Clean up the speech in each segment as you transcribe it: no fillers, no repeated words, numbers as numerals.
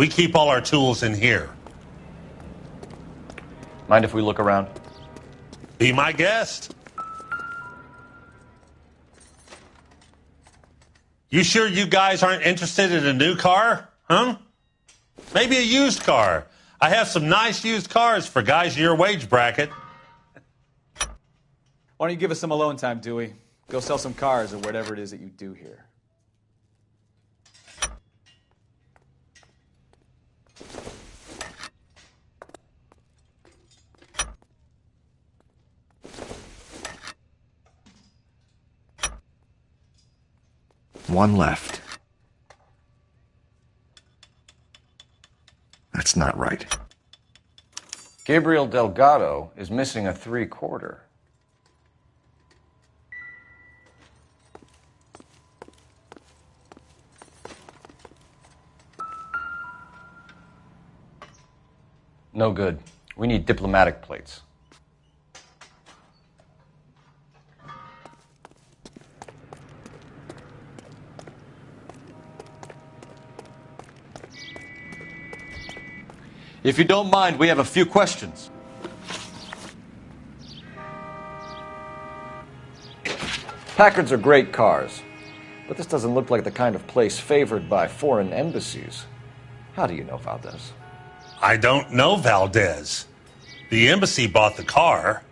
We keep all our tools in here. Mind if we look around? Be my guest. You sure you guys aren't interested in a new car? Huh? Maybe a used car. I have some nice used cars for guys in your wage bracket. Why don't you give us some alone time, Dewey? Go sell some cars or whatever it is that you do here. One left. That's not right. Gabriel Delgado is missing a 3/4. No good. We need diplomatic plates. If you don't mind, we have a few questions. Packards are great cars, but this doesn't look like the kind of place favored by foreign embassies. How do you know Valdez? I don't know Valdez. The embassy bought the car.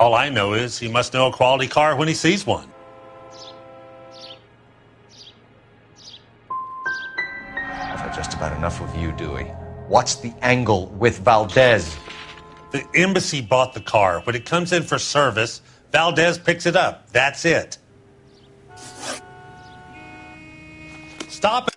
All I know is he must know a quality car when he sees one. I've had just about enough of you, Dewey. What's the angle with Valdez? The embassy bought the car. When it comes in for service, Valdez picks it up. That's it. Stop it.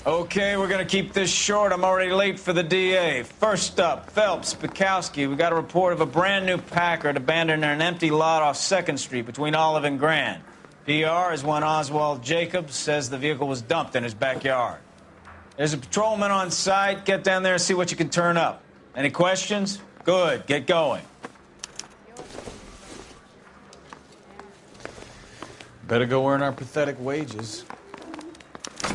Okay, we're gonna keep this short. I'm already late for the DA. First up, Phelps, Bukowski. We got a report of a brand new Packard abandoned in an empty lot off 2nd Street between Olive and Grand. PR is one Oswald Jacobs says the vehicle was dumped in his backyard. There's a patrolman on site. Get down there and see what you can turn up. Any questions? Good, get going. Better go earn our pathetic wages.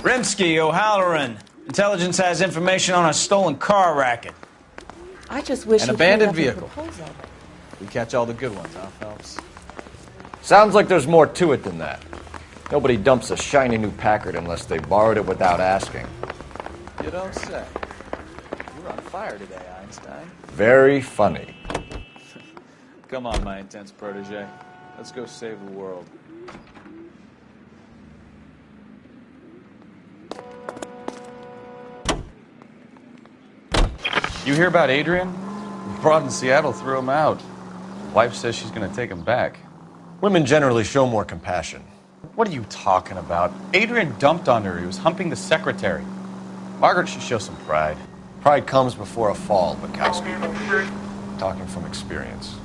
Rimsky, O'Halloran. Intelligence has information on a stolen car racket. I just wish An you'd abandoned hurry up and vehicle. propose over. We catch all the good ones, huh, Phelps? Sounds like there's more to it than that. Nobody dumps a shiny new Packard unless they borrowed it without asking. You don't say. You're on fire today, Einstein. Very funny. Come on, my intense protege. Let's go save the world. You hear about Adrian? Broad in Seattle threw him out. Wife says she's going to take him back. Women generally show more compassion. What are you talking about? Adrian dumped on her. He was humping the secretary. Margaret should show some pride. Pride comes before a fall, Bukowski. Talking from experience.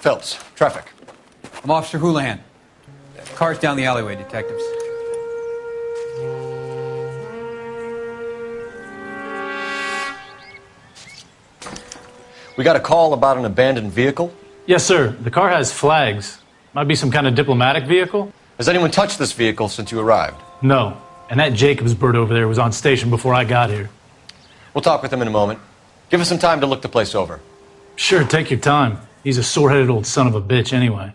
Phelps, traffic. I'm Officer Houlihan. Car's down the alleyway, detectives. We got a call about an abandoned vehicle? Yes, sir. The car has flags. Might be some kind of diplomatic vehicle? Has anyone touched this vehicle since you arrived? No. And that Jacobs bird over there was on station before I got here. We'll talk with him in a moment. Give us some time to look the place over. Sure, take your time. He's a sore-headed old son of a bitch anyway.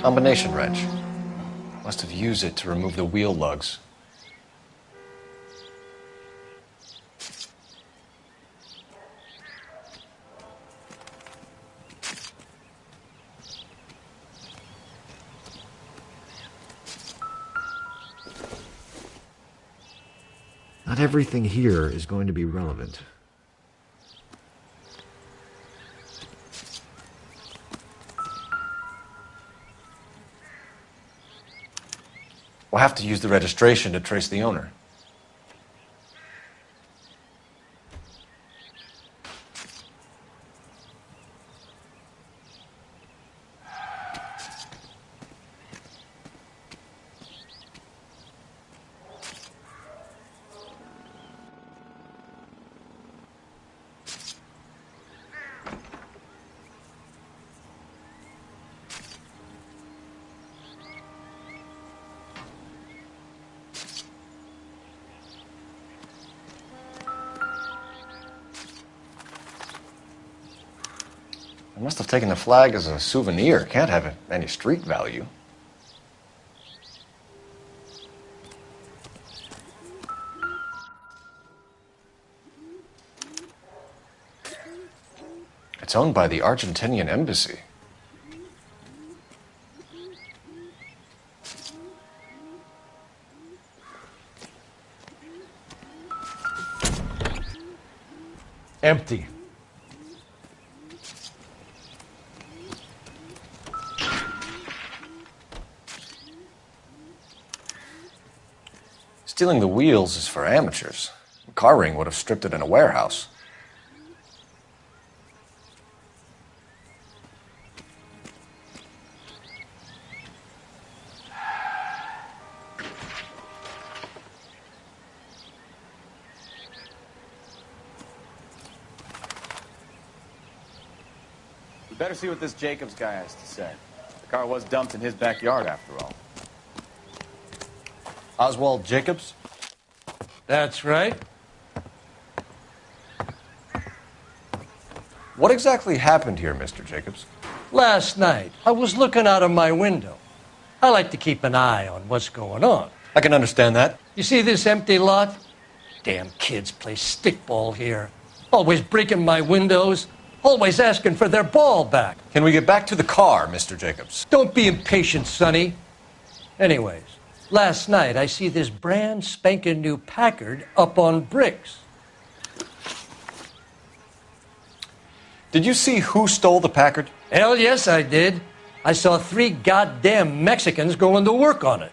Combination wrench. Must have used it to remove the wheel lugs. Not everything here is going to be relevant. We'll have to use the registration to trace the owner. I must have taken the flag as a souvenir. Can't have any street value. It's owned by the Argentinian embassy. Empty. Stealing the wheels is for amateurs. Car Ring would have stripped it in a warehouse. We better see what this Jacobs guy has to say. The car was dumped in his backyard, after all. Oswald Jacobs? That's right. What exactly happened here, Mr. Jacobs? Last night, I was looking out of my window. I like to keep an eye on what's going on. I can understand that. You see this empty lot? Damn kids play stickball here. Always breaking my windows. Always asking for their ball back. Can we get back to the car, Mr. Jacobs? Don't be impatient, Sonny. Anyways, last night I see this brand spanking new Packard up on bricks. Did you see who stole the Packard? Hell yes, I did. I saw 3 goddamn Mexicans going to work on it.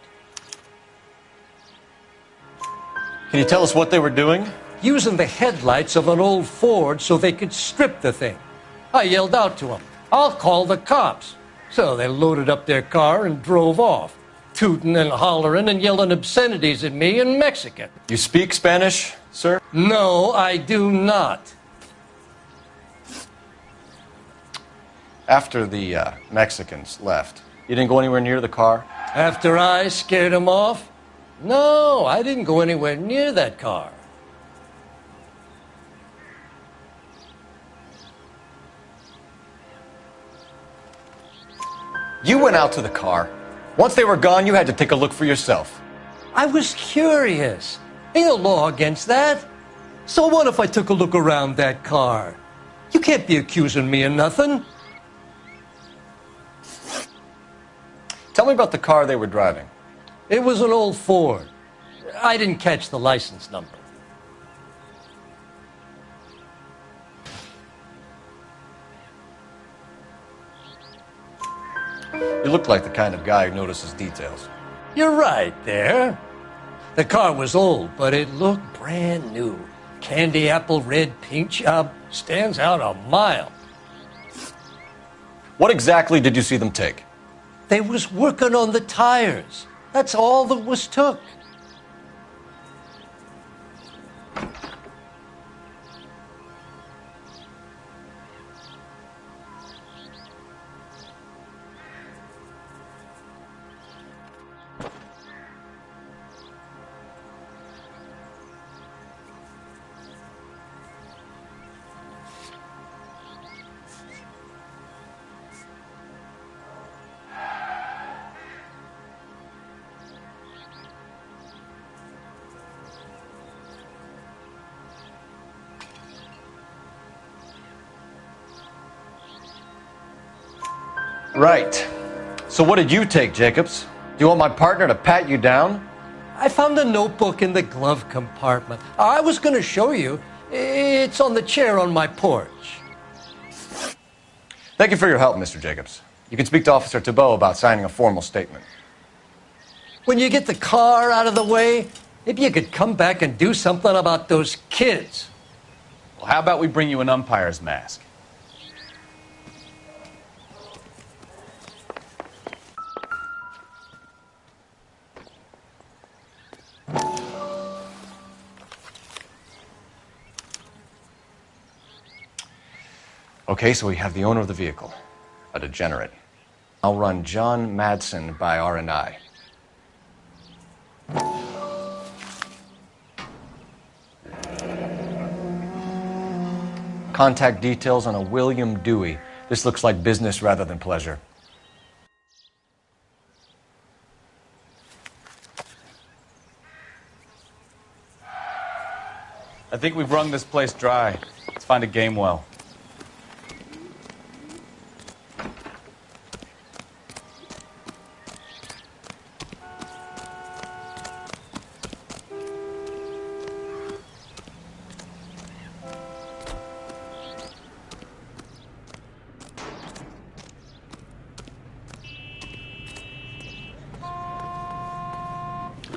Can you tell us what they were doing? Using the headlights of an old Ford so they could strip the thing. I yelled out to them, "I'll call the cops." So they loaded up their car and drove off, tooting and hollering and yelling obscenities at me in Mexican. You speak Spanish, sir? No, I do not. After the Mexicans left, you didn't go anywhere near the car? After I scared them off? No, I didn't go anywhere near that car. You went out to the car. Once they were gone, you had to take a look for yourself. I was curious. Ain't no law against that. So what if I took a look around that car? You can't be accusing me of nothing. Tell me about the car they were driving. It was an old Ford. I didn't catch the license number. You look like the kind of guy who notices details. You're right there. The car was old, but it looked brand new. Candy apple red paint job stands out a mile. What exactly did you see them take? They was working on the tires. That's all that was took. Right. So what did you take, Jacobs? Do you want my partner to pat you down? I found a notebook in the glove compartment. I was going to show you. It's on the chair on my porch. Thank you for your help, Mr. Jacobs. You can speak to Officer Thibault about signing a formal statement. When you get the car out of the way, maybe you could come back and do something about those kids. Well, how about we bring you an umpire's mask? Okay, so we have the owner of the vehicle, a degenerate. I'll run John Madsen by R&I. Contact details on a William Dewey. This looks like business rather than pleasure. I think we've wrung this place dry. Let's find a game well.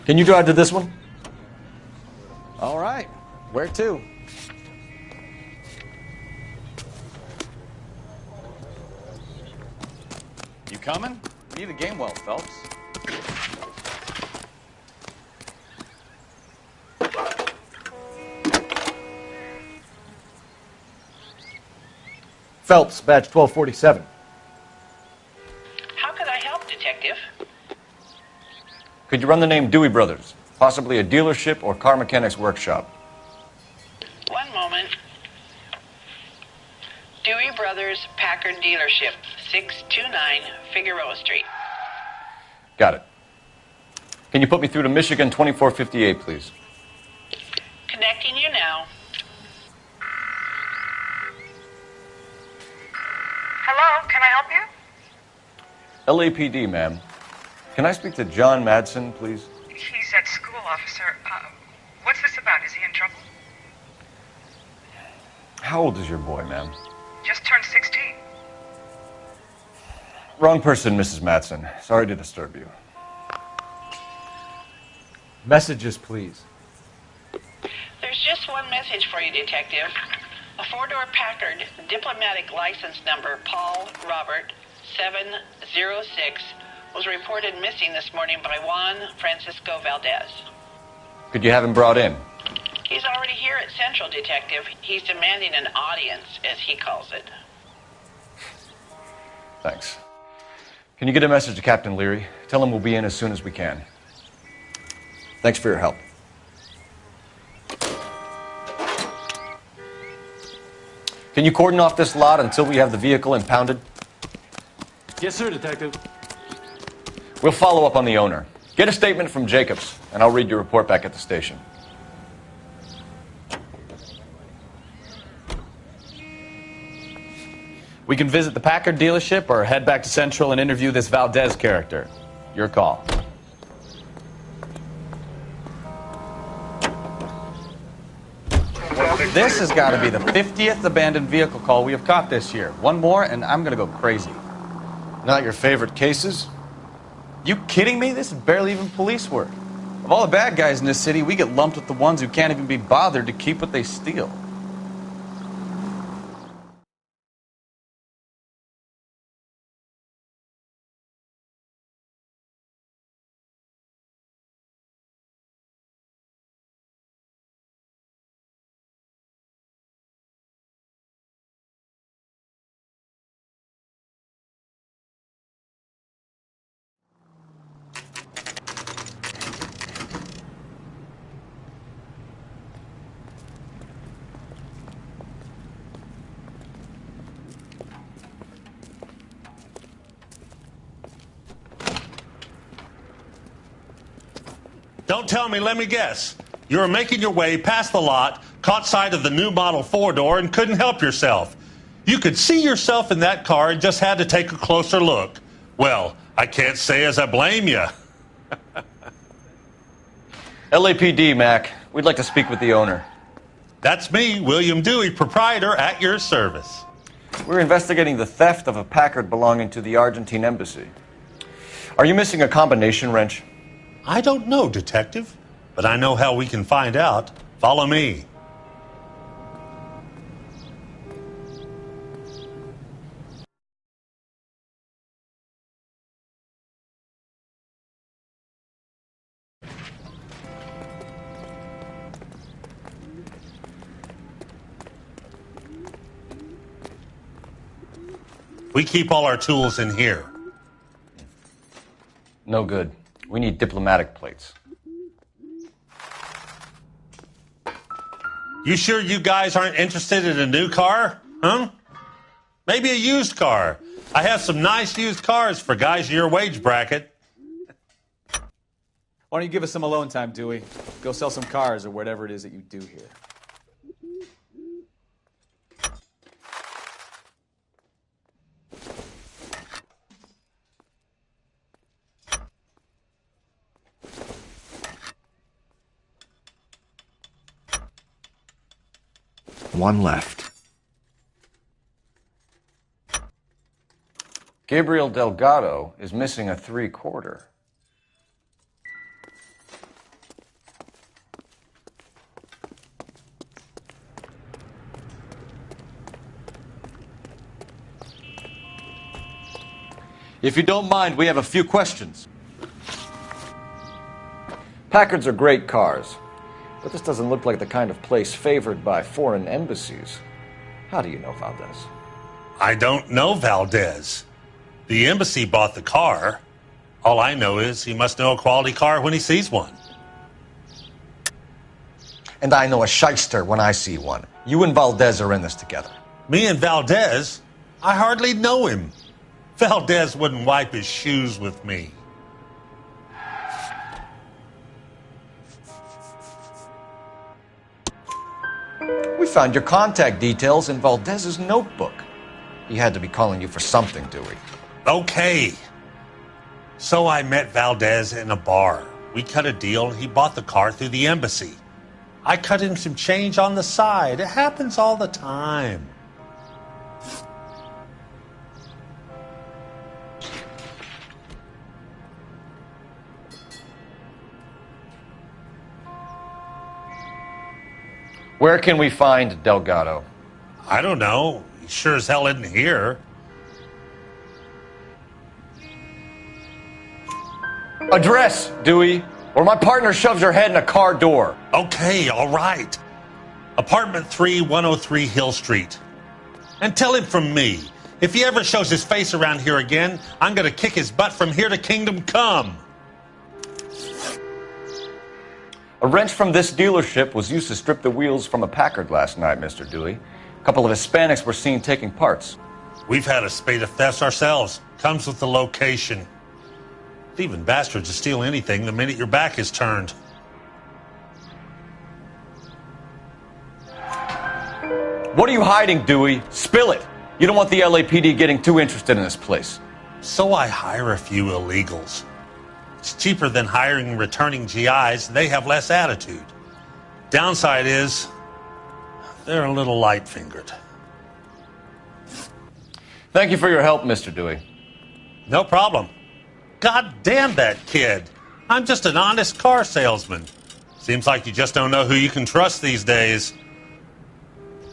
Can you drive to this one? All right. Where to? You coming? We need a game well, Phelps. Phelps, badge 1247. How could I help, Detective? Could you run the name Dewey Brothers? Possibly a dealership or car mechanics workshop. One moment. Dewey Brothers Packard Dealership, 629 Figueroa Street. Got it. Can you put me through to Michigan 2458, please? Connecting you now. Hello, can I help you? LAPD, ma'am. Can I speak to John Madsen, please? He's at school, officer. What's this about? Is he in trouble? How old is your boy, ma'am? Just turned 16. Wrong person, Mrs. Madsen. Sorry to disturb you. Messages, please. There's just one message for you, Detective. A four-door Packard, diplomatic license number Paul Robert 706, was reported missing this morning by Juan Francisco Valdez. Could you have him brought in? He's already here at Central, Detective. He's demanding an audience, as he calls it. Thanks. Can you get a message to Captain Leary? Tell him we'll be in as soon as we can. Thanks for your help. Can you cordon off this lot until we have the vehicle impounded? Yes, sir, Detective. We'll follow up on the owner. Get a statement from Jacobs, and I'll read your report back at the station. We can visit the Packard dealership or head back to Central and interview this Valdez character. Your call. This has got to be the 50th abandoned vehicle call we have caught this year. One more, and I'm going to go crazy. Not your favorite cases? You kidding me? This is barely even police work. Of all the bad guys in this city, we get lumped with the ones who can't even be bothered to keep what they steal. Don't tell me, let me guess. You were making your way past the lot, caught sight of the new model 4-door, and couldn't help yourself. You could see yourself in that car and just had to take a closer look. Well, I can't say as I blame you. LAPD, Mac. We'd like to speak with the owner. That's me, William Dewey, proprietor, at your service. We're investigating the theft of a Packard belonging to the Argentine embassy. Are you missing a combination wrench? I don't know, Detective, but I know how we can find out. Follow me. We keep all our tools in here. No good. We need diplomatic plates. You sure you guys aren't interested in a new car? Huh? Maybe a used car. I have some nice used cars for guys in your wage bracket. Why don't you give us some alone time, Dewey? Go sell some cars or whatever it is that you do here. One left. Gabriel Delgado is missing a 3/4. If you don't mind, we have a few questions. Packards are great cars, but this doesn't look like the kind of place favored by foreign embassies. How do you know Valdez? I don't know Valdez. The embassy bought the car. All I know is he must know a quality car when he sees one. And I know a shyster when I see one. You and Valdez are in this together. Me and Valdez? I hardly know him. Valdez wouldn't wipe his shoes with me. We found your contact details in Valdez's notebook. He had to be calling you for something, Dewey. Okay. So I met Valdez in a bar. We cut a deal and he bought the car through the embassy. I cut him some change on the side. It happens all the time. Where can we find Delgado? I don't know. He sure as hell isn't here. Address, Dewey, or my partner shoves your head in a car door. Okay, all right. Apartment 3, 103 Hill Street. And tell him from me, if he ever shows his face around here again, I'm going to kick his butt from here to Kingdom Come. A wrench from this dealership was used to strip the wheels from a Packard last night, Mr. Dewey. A couple of Hispanics were seen taking parts. We've had a spate of thefts ourselves. Comes with the location. Thieving bastards will steal anything the minute your back is turned. What are you hiding, Dewey? Spill it. You don't want the LAPD getting too interested in this place. So I hire a few illegals. It's cheaper than hiring returning GIs. They have less attitude. Downside is they're a little light-fingered. Thank you for your help, Mr. Dewey. No problem. God damn that kid. I'm just an honest car salesman. Seems like you just don't know who you can trust these days.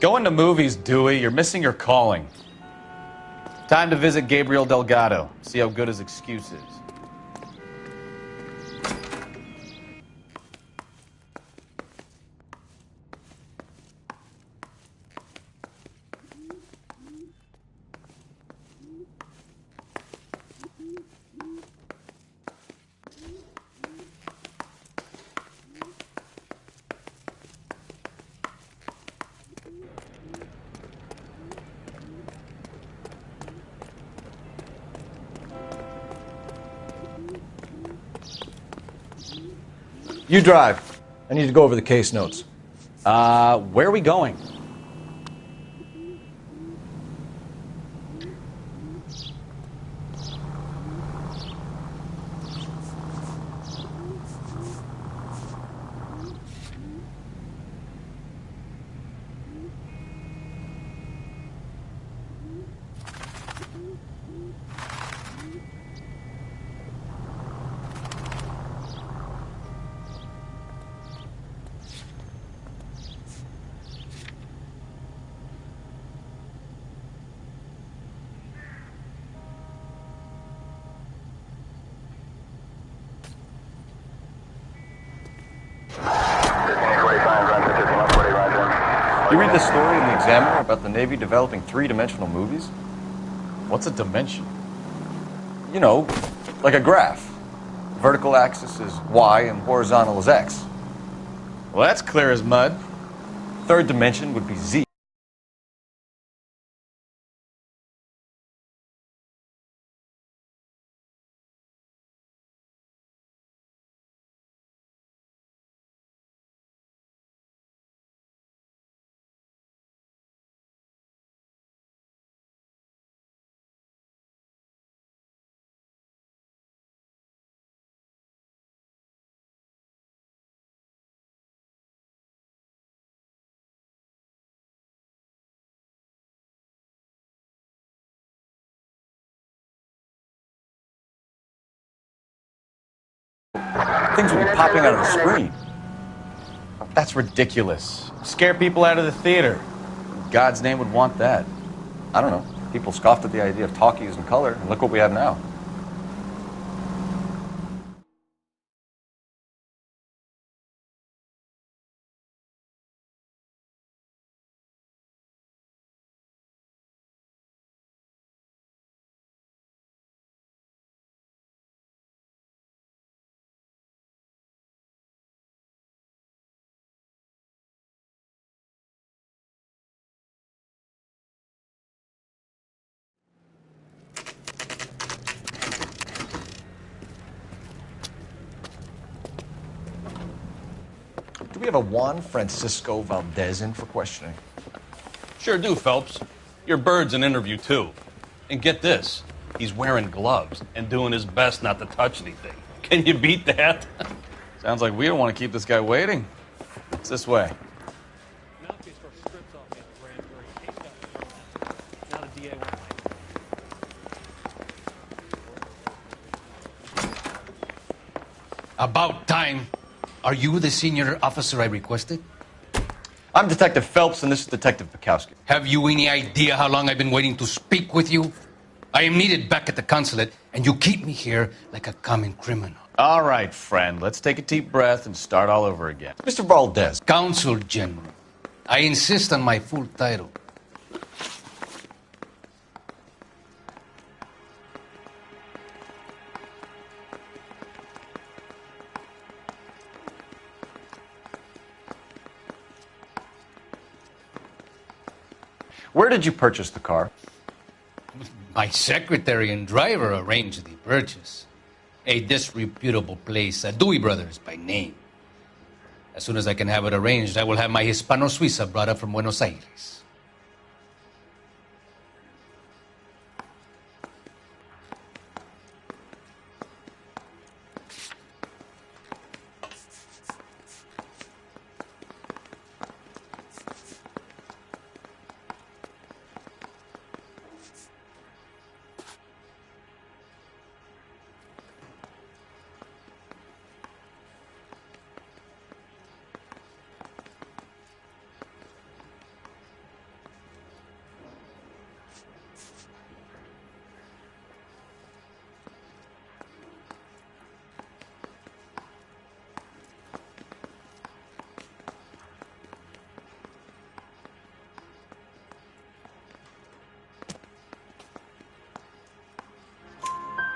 Going to movies, Dewey. You're missing your calling. Time to visit Gabriel Delgado. See how good his excuse is. You drive. I need to go over the case notes. Where are we going? You read the story in the Examiner about the Navy developing three-dimensional movies? What's a dimension? You know, like a graph. Vertical axis is Y and horizontal is X. Well, that's clear as mud. Third dimension would be Z. Things would be popping out of the screen. That's ridiculous. Scare people out of the theater. God's name would want that. I don't know. People scoffed at the idea of talkies in color, and look what we have now. Do we have a Juan Francisco Valdez in for questioning? Sure do, Phelps. Your bird's an interview, too. And get this, he's wearing gloves and doing his best not to touch anything. Can you beat that? Sounds like we don't want to keep this guy waiting. It's this way. About time. Are you the senior officer I requested? I'm Detective Phelps, and this is Detective Bukowski. Have you any idea how long I've been waiting to speak with you? I am needed back at the consulate, and you keep me here like a common criminal. All right, friend. Let's take a deep breath and start all over again. Mr. Valdez. Consul General. I insist on my full title. Where did you purchase the car? My secretary and driver arranged the purchase. A disreputable place, Dewey Brothers by name. As soon as I can have it arranged, I will have my Hispano Suiza brought up from Buenos Aires.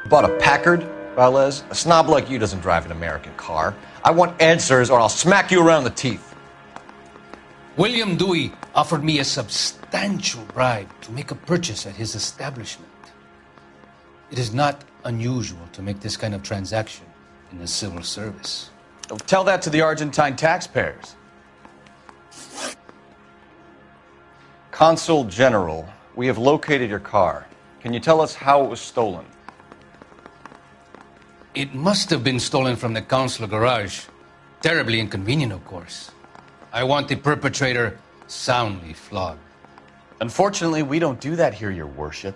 Bought a Packard, Valdes? A snob like you doesn't drive an American car. I want answers or I'll smack you around the teeth. William Dewey offered me a substantial bribe to make a purchase at his establishment. It is not unusual to make this kind of transaction in the civil service. Tell that to the Argentine taxpayers. Consul General, we have located your car. Can you tell us how it was stolen? It must have been stolen from the consular garage. Terribly inconvenient, of course. I want the perpetrator soundly flogged. Unfortunately, we don't do that here, Your Worship.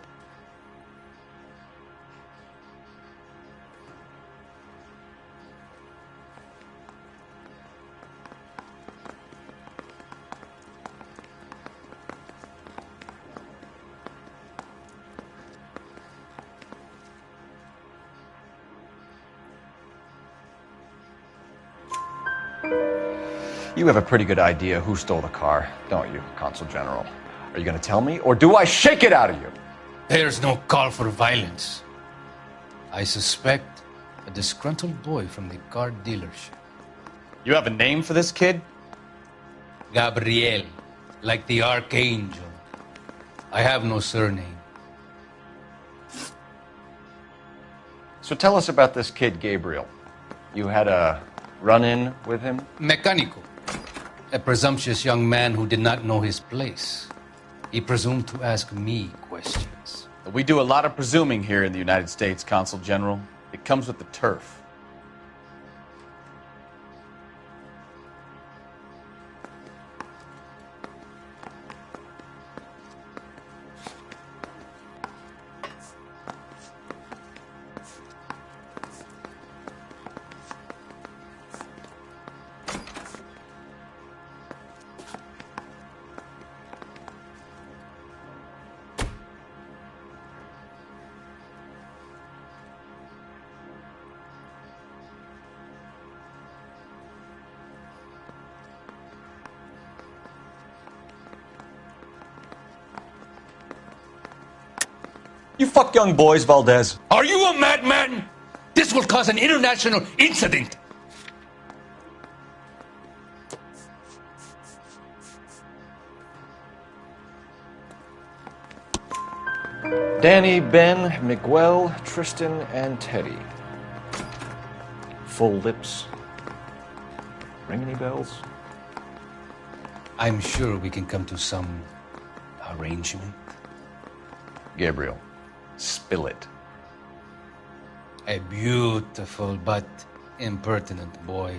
You have a pretty good idea who stole the car, don't you, Consul General? Are you going to tell me, or do I shake it out of you? There's no call for violence. I suspect a disgruntled boy from the car dealership. You have a name for this kid? Gabriel, like the archangel. I have no surname. So tell us about this kid, Gabriel. You had a run-in with him? Mecánico. A presumptuous young man who did not know his place. He presumed to ask me questions. We do a lot of presuming here in the United States, Consul General. It comes with the turf. You fuck young boys, Valdes. Are you a madman? This will cause an international incident. Danny, Ben, Miguel, Tristan, and Teddy. Full lips. Ring any bells? I'm sure we can come to some arrangement. Gabriel, spill it. A beautiful but impertinent boy.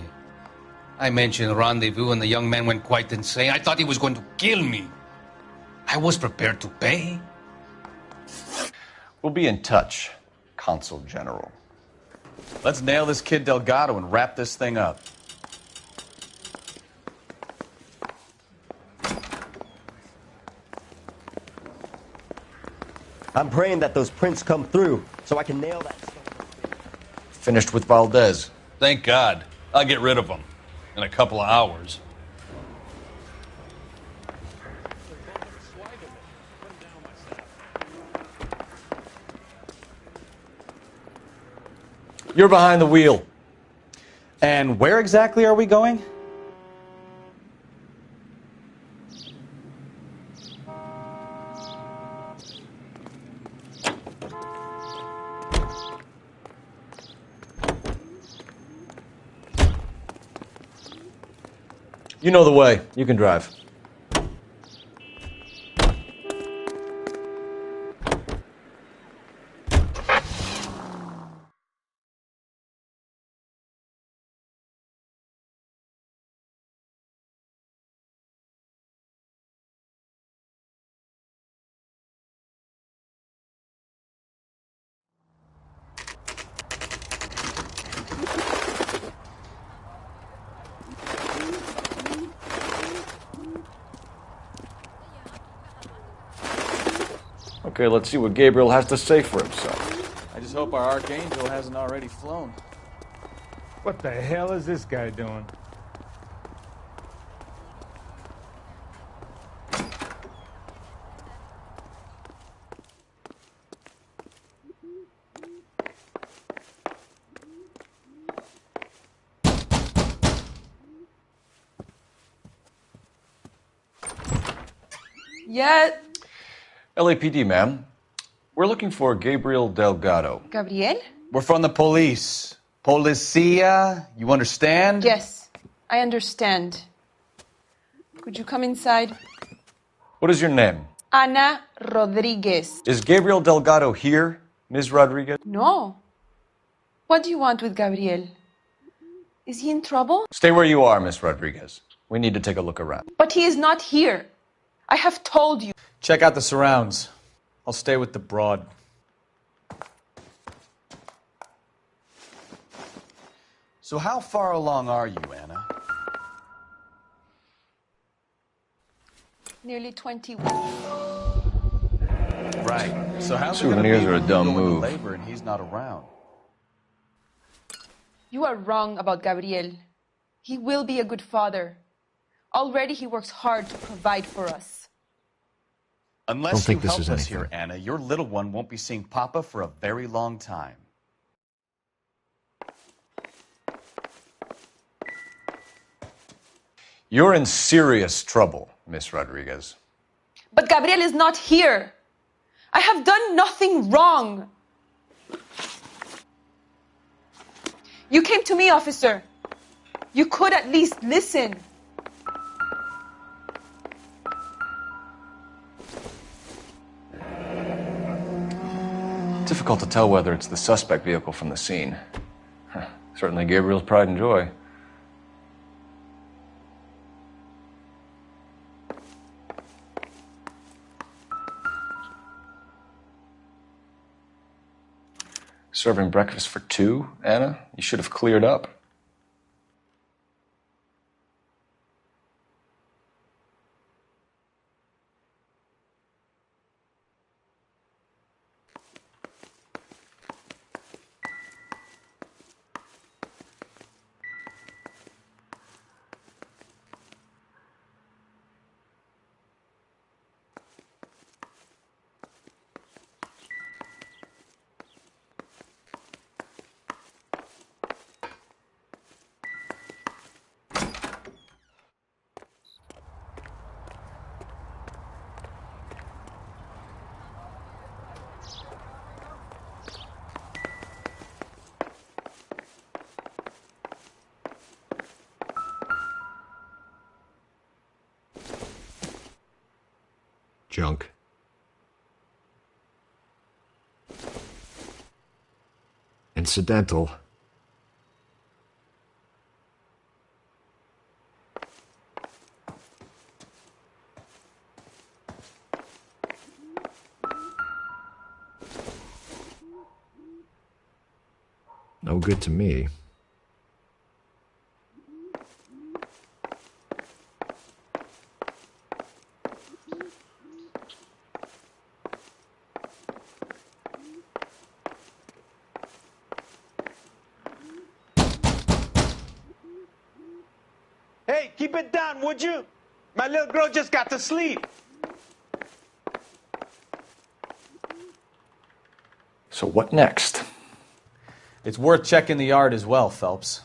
I mentioned rendezvous and the young man went quite insane. I thought he was going to kill me. I was prepared to pay. We'll be in touch, Consul General. Let's nail this kid Delgado and wrap this thing up. I'm praying that those prints come through so I can nail that. Finished with Valdes. Thank God. I'll get rid of him in a couple of hours. You're behind the wheel. And where exactly are we going? You know the way. You can drive. Okay, let's see what Gabriel has to say for himself. I just hope our archangel hasn't already flown. What the hell is this guy doing? Yeah. LAPD, ma'am. We're looking for Gabriel Delgado. Gabriel? We're from the police. Policia, you understand? Yes, I understand. Could you come inside? What is your name? Ana Rodriguez. Is Gabriel Delgado here, Ms. Rodriguez? No. What do you want with Gabriel? Is he in trouble? Stay where you are, Ms. Rodriguez. We need to take a look around. But he is not here. I have told you. Check out the surrounds. I'll stay with the broad. So how far along are you, Anna? Nearly 21. Right. So how's Souvenirs it are a gonna be dumb when you go move. into labor and he's not around? You are wrong about Gabriel. He will be a good father. Already he works hard to provide for us. Unless Don't think you this help is us anything. here, Anna, your little one won't be seeing Papa for a very long time. You're in serious trouble, Miss Rodriguez. But Gabriel is not here. I have done nothing wrong. You came to me, officer. You could at least listen. Difficult to tell whether it's the suspect vehicle from the scene. Certainly Gabriel's pride and joy. Serving breakfast for two, Anna? You should have cleared up. Junk. Incidental. No good to me. Hey, keep it down, would you? My little girl just got to sleep. So what next? It's worth checking the yard as well, Phelps.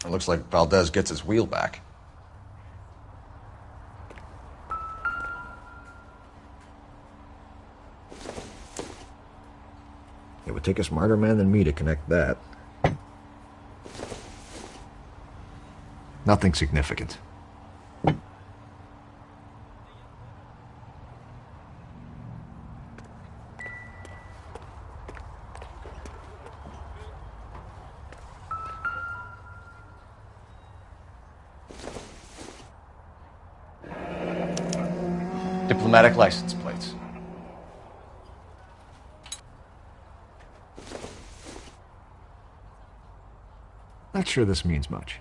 It looks like Valdez gets his wheel back. It would take a smarter man than me to connect that. Nothing significant. Diplomatic license plates. Not sure this means much.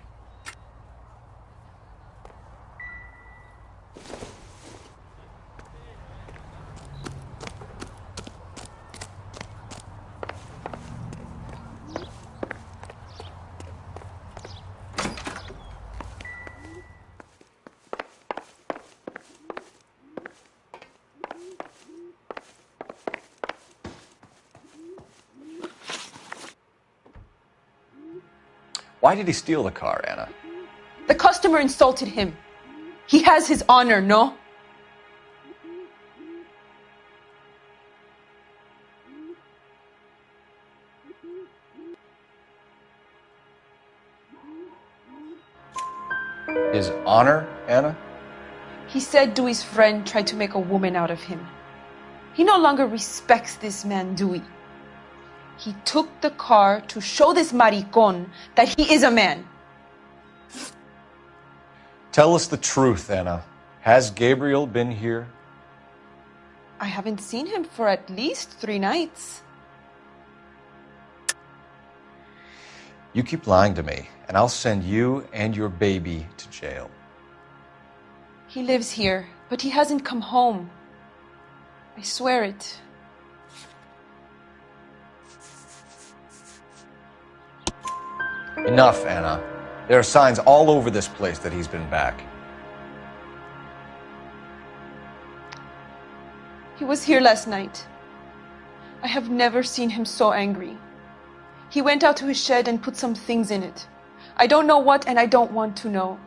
Why did he steal the car, Anna? The customer insulted him. He has his honor, no? His honor, Anna? He said Dewey's friend tried to make a woman out of him. He no longer respects this man, Dewey. He took the car to show this maricon that he is a man. Tell us the truth, Anna. Has Gabriel been here? I haven't seen him for at least 3 nights. You keep lying to me, and I'll send you and your baby to jail. He lives here, but he hasn't come home. I swear it. Enough, Anna. There are signs all over this place that he's been back. He was here last night. I have never seen him so angry. He went out to his shed and put some things in it. I don't know what, and I don't want to know.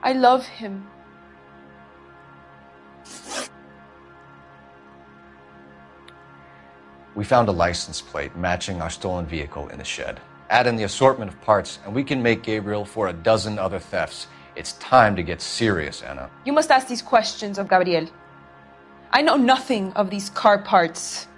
I love him. We found a license plate matching our stolen vehicle in the shed. Add in the assortment of parts, and we can make Gabriel for a dozen other thefts. It's time to get serious, Anna. You must ask these questions of Gabriel. I know nothing of these car parts.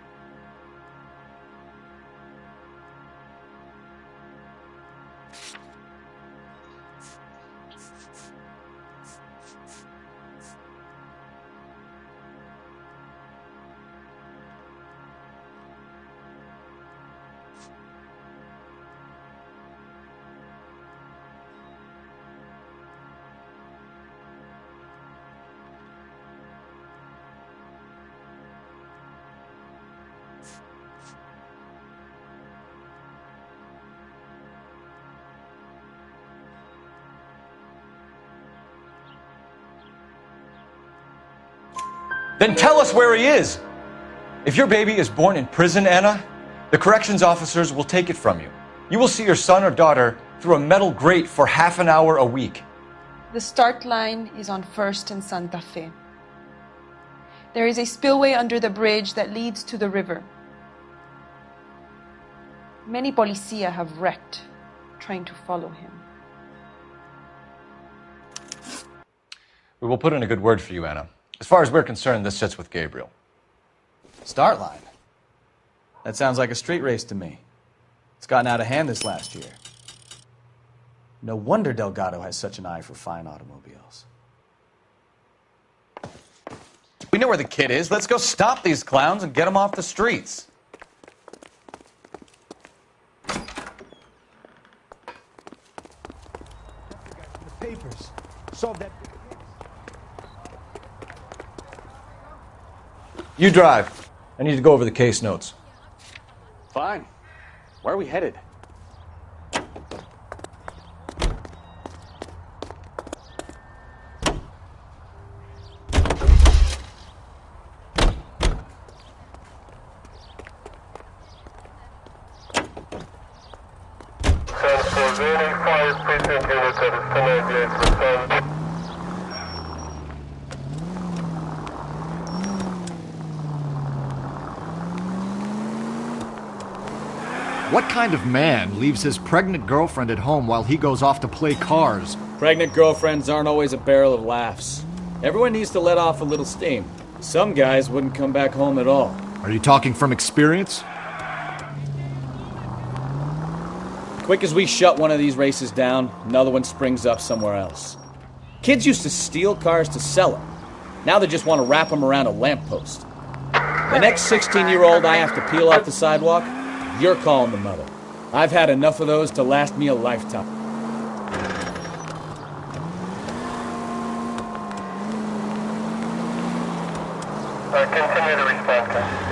Then tell us where he is. If your baby is born in prison, Anna, the corrections officers will take it from you. You will see your son or daughter through a metal grate for half an hour a week. The start line is on 1st and Santa Fe. There is a spillway under the bridge that leads to the river. Many policia have wrecked trying to follow him. We will put in a good word for you, Anna. As far as we're concerned, this sits with Gabriel. Start line? That sounds like a street race to me. It's gotten out of hand this last year. No wonder Delgado has such an eye for fine automobiles. We know where the kid is. Let's go stop these clowns and get them off the streets. The papers. Solve that. You drive. I need to go over the case notes. Fine. Where are we headed? What kind of man leaves his pregnant girlfriend at home while he goes off to play cars? Pregnant girlfriends aren't always a barrel of laughs. Everyone needs to let off a little steam. Some guys wouldn't come back home at all. Are you talking from experience? Quick as we shut one of these races down, another one springs up somewhere else. Kids used to steal cars to sell them. Now they just want to wrap them around a lamppost. The next 16-year-old I have to peel off the sidewalk, you're calling the mother. I've had enough of those to last me a lifetime. Continue to respond.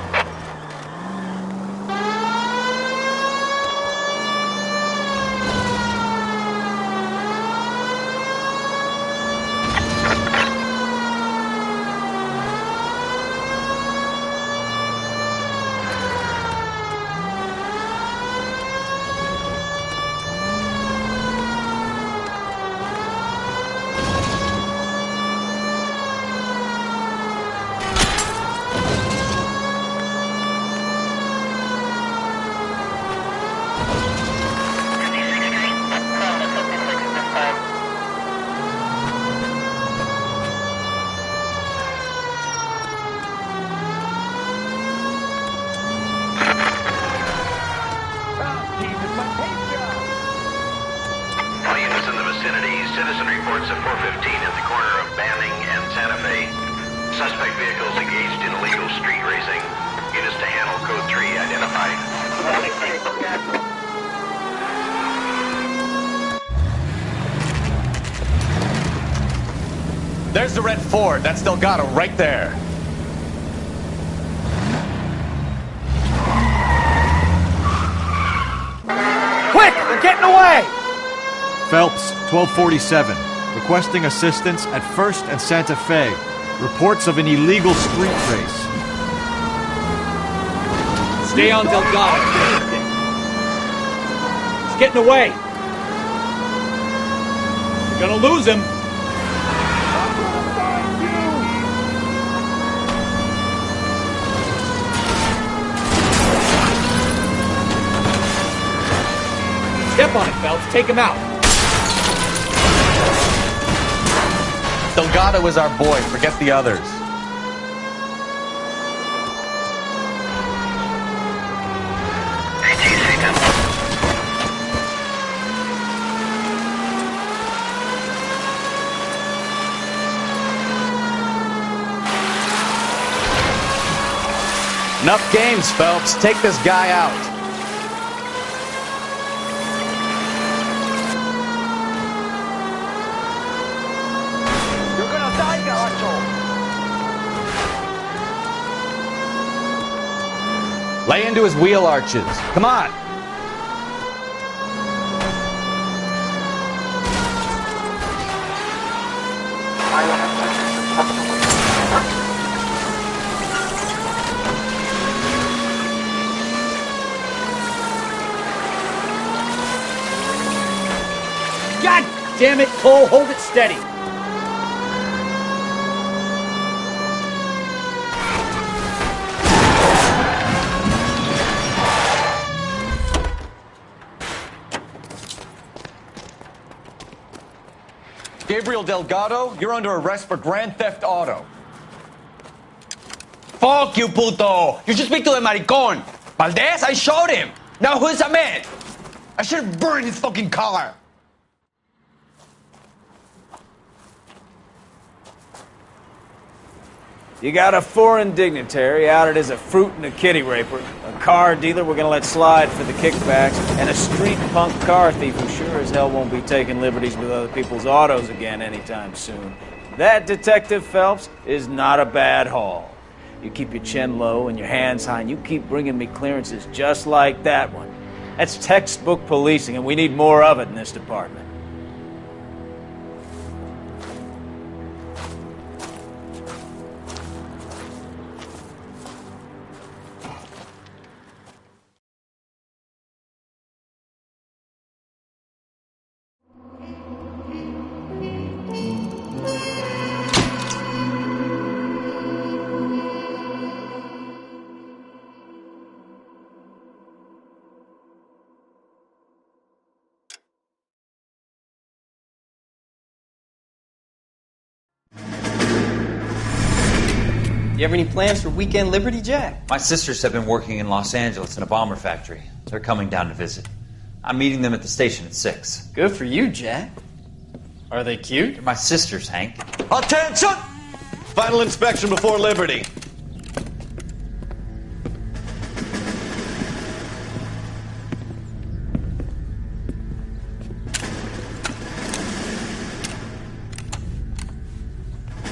vicinity. Citizen reports at 415 at the corner of Banning and Santa Fe. Suspect vehicles engaged in illegal street racing. Units to handle code 3 identified. There's the red Ford. That's Delgado right there. Quick! They're getting away! Phelps, 1247. Requesting assistance at 1st and Santa Fe. Reports of an illegal street race. Stay on Delgado. He's getting away. You're gonna lose him. Step on it, Phelps. Take him out. Delgado is our boy. Forget the others. Enough games, Phelps. Take this guy out. Lay into his wheel arches. Come on. God damn it, Cole. Hold it steady. Gabriel Delgado, you're under arrest for Grand Theft Auto. Fuck you, puto! You should speak to the maricon! Valdez, I showed him! Now who's the man? I should have burned his fucking car! You got a foreign dignitary outed as a fruit and a kitty raper, a car dealer we're gonna let slide for the kickbacks, and a street punk car thief who sure as hell won't be taking liberties with other people's autos again anytime soon. That, Detective Phelps, is not a bad haul. You keep your chin low and your hands high, and you keep bringing me clearances just like that one. That's textbook policing, and we need more of it in this department. You have any plans for Weekend Liberty, Jack? My sisters have been working in Los Angeles in a bomber factory. They're coming down to visit. I'm meeting them at the station at 6. Good for you, Jack. Are they cute? They're my sisters, Hank. Attention! Final inspection before Liberty.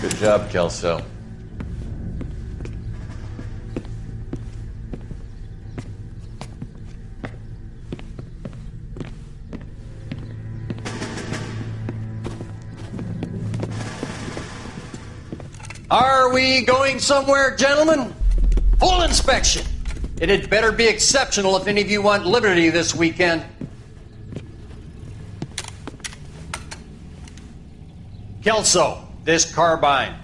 Good job, Kelso. Are we going somewhere, gentlemen? Full inspection. It had better be exceptional if any of you want liberty this weekend. Kelso, this carbine.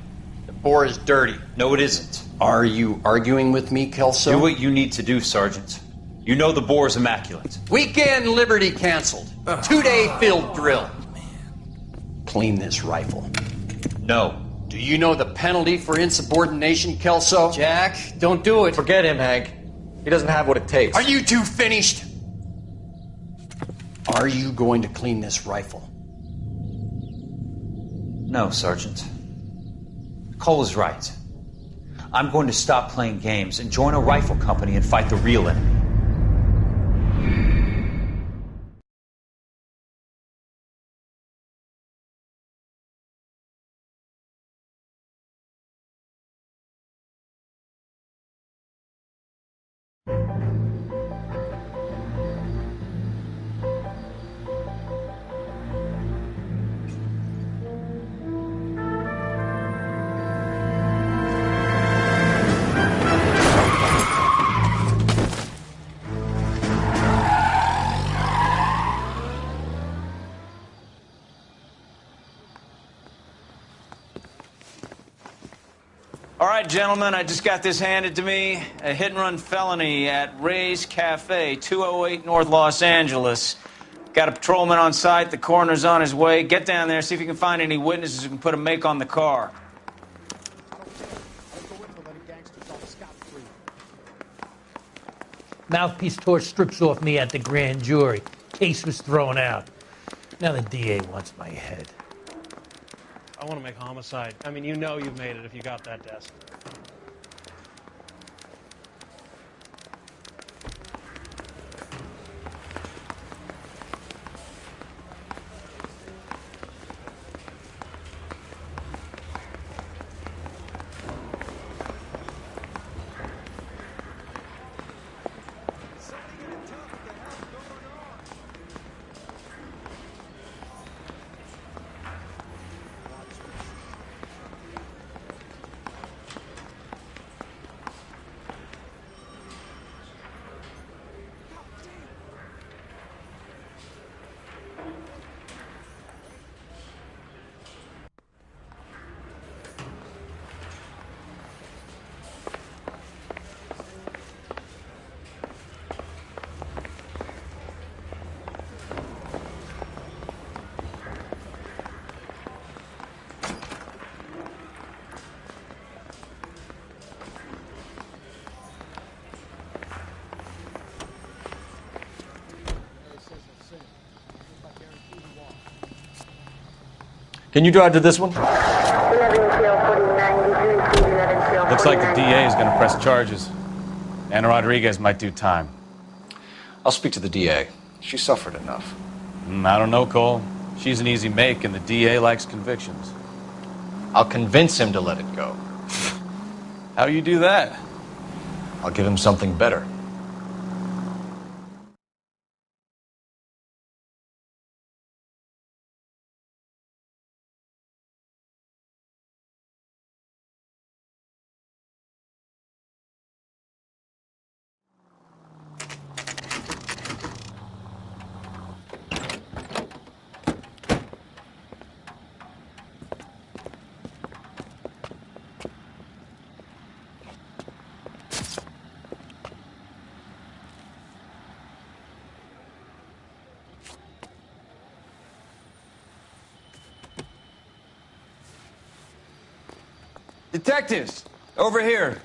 The bore is dirty. No, it isn't. Are you arguing with me, Kelso? Do what you need to do, Sergeant. You know the bore's immaculate. Weekend liberty canceled. 2-day field drill. Clean this rifle. No. Do you know the penalty for insubordination, Kelso? Jack, don't do it. Forget him, Hank. He doesn't have what it takes. Are you two finished? Are you going to clean this rifle? No, Sergeant. Cole is right. I'm going to stop playing games and join a rifle company and fight the real enemy. All right, gentlemen, I just got this handed to me. A hit-and-run felony at Ray's Cafe, 208 North Los Angeles. Got a patrolman on site. The coroner's on his way. Get down there, see if you can find any witnesses who can put a make on the car. Mouthpiece tore strips off me at the grand jury. Case was thrown out. Now the DA wants my head. I want to make homicide. I mean, you know you've made it if you got that desk. Can you drive to this one? Looks like the DA is going to press charges. Anna Rodriguez might do time. I'll speak to the DA. She suffered enough. I don't know, Cole. She's an easy make, and the DA likes convictions. I'll convince him to let it go. How you do that? I'll give him something better. Detectives, over here.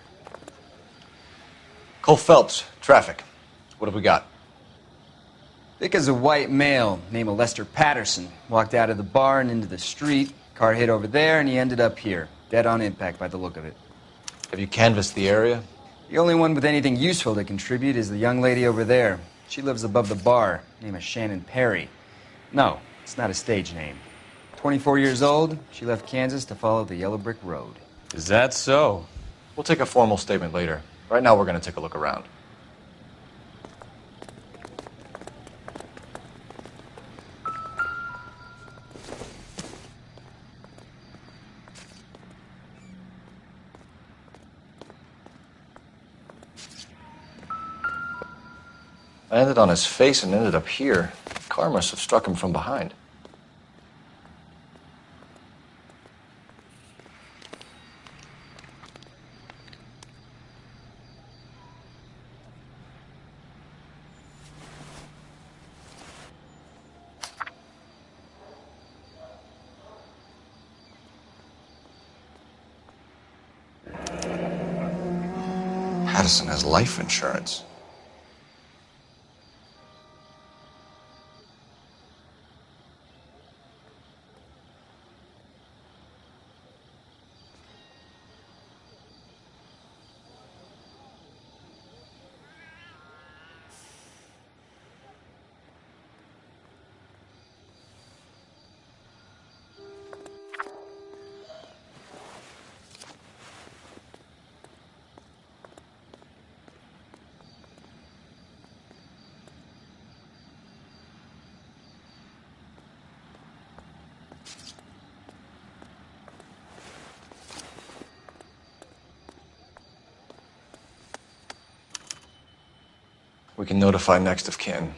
Cole Phelps, traffic. What have we got? Thick as a white male named Lester Patterson. Walked out of the bar and into the street. Car hit over there, and he ended up here. Dead on impact by the look of it. Have you canvassed the area? The only one with anything useful to contribute is the young lady over there. She lives above the bar. Name is Shannon Perry. No, it's not a stage name. 24 years old, she left Kansas to follow the Yellow Brick Road. Is that so? We'll take a formal statement later. Right now, we're going to take a look around. I landed on his face and ended up here. The car must have struck him from behind. Patterson has life insurance. We can notify next of kin.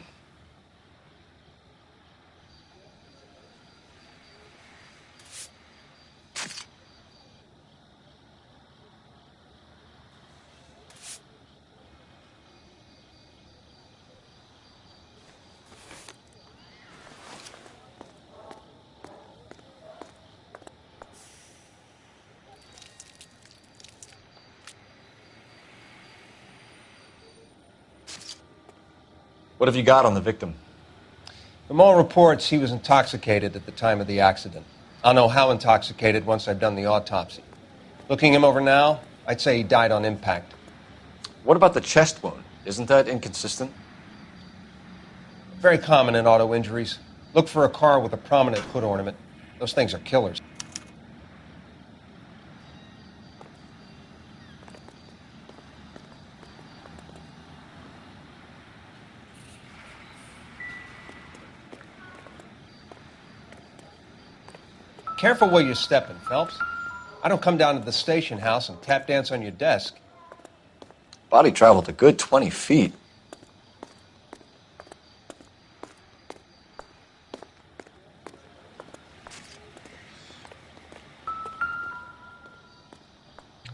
What have you got on the victim? From all reports, he was intoxicated at the time of the accident. I'll know how intoxicated once I've done the autopsy. Looking him over now, I'd say he died on impact. What about the chest wound? Isn't that inconsistent? Very common in auto injuries. Look for a car with a prominent hood ornament. Those things are killers. Careful where you're stepping, Phelps. I don't come down to the station house and tap dance on your desk. Body traveled a good 20 feet.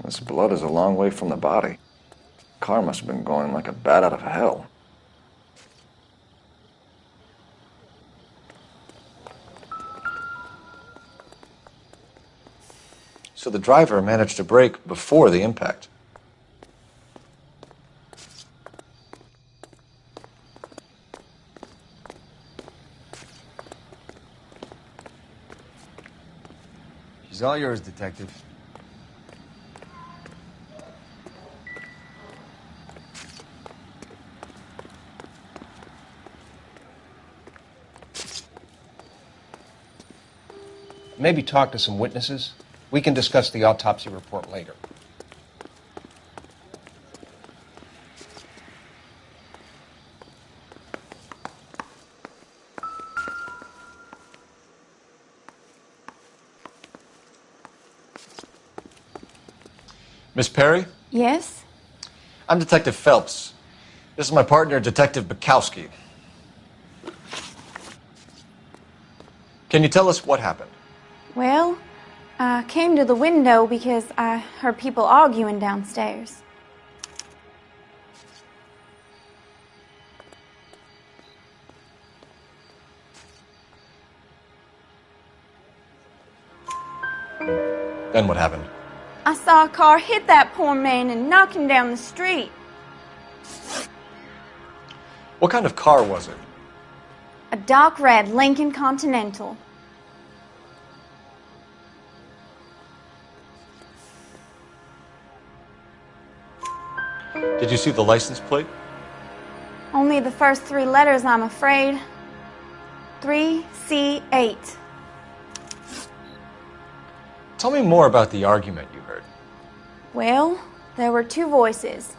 This blood is a long way from the body. Car must have been going like a bat out of hell. So the driver managed to brake before the impact. She's all yours, Detective. Maybe talk to some witnesses. We can discuss the autopsy report later. Miss Perry? Yes? I'm Detective Phelps. This is my partner, Detective Bukowski. Can you tell us what happened? Well, I came to the window because I heard people arguing downstairs. Then what happened? I saw a car hit that poor man and knock him down the street. What kind of car was it? A dark red Lincoln Continental. Did you see the license plate? Only the first three letters, I'm afraid. 3C8. Tell me more about the argument you heard. Well, there were two voices.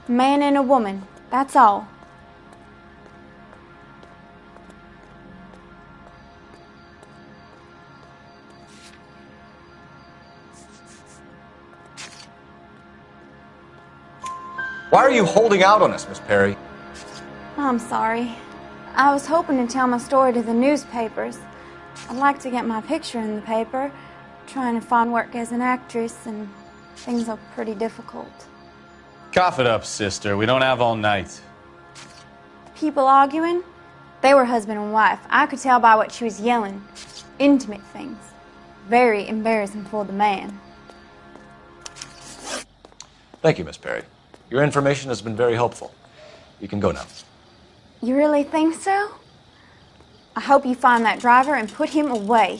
A man and a woman, that's all. Why are you holding out on us, Miss Perry? I'm sorry. I was hoping to tell my story to the newspapers. I'd like to get my picture in the paper, trying to find work as an actress, and things are pretty difficult. Cough it up, sister. We don't have all night. People arguing? They were husband and wife. I could tell by what she was yelling. Intimate things. Very embarrassing for the man. Thank you, Miss Perry. Your information has been very helpful. You can go now. You really think so? I hope you find that driver and put him away.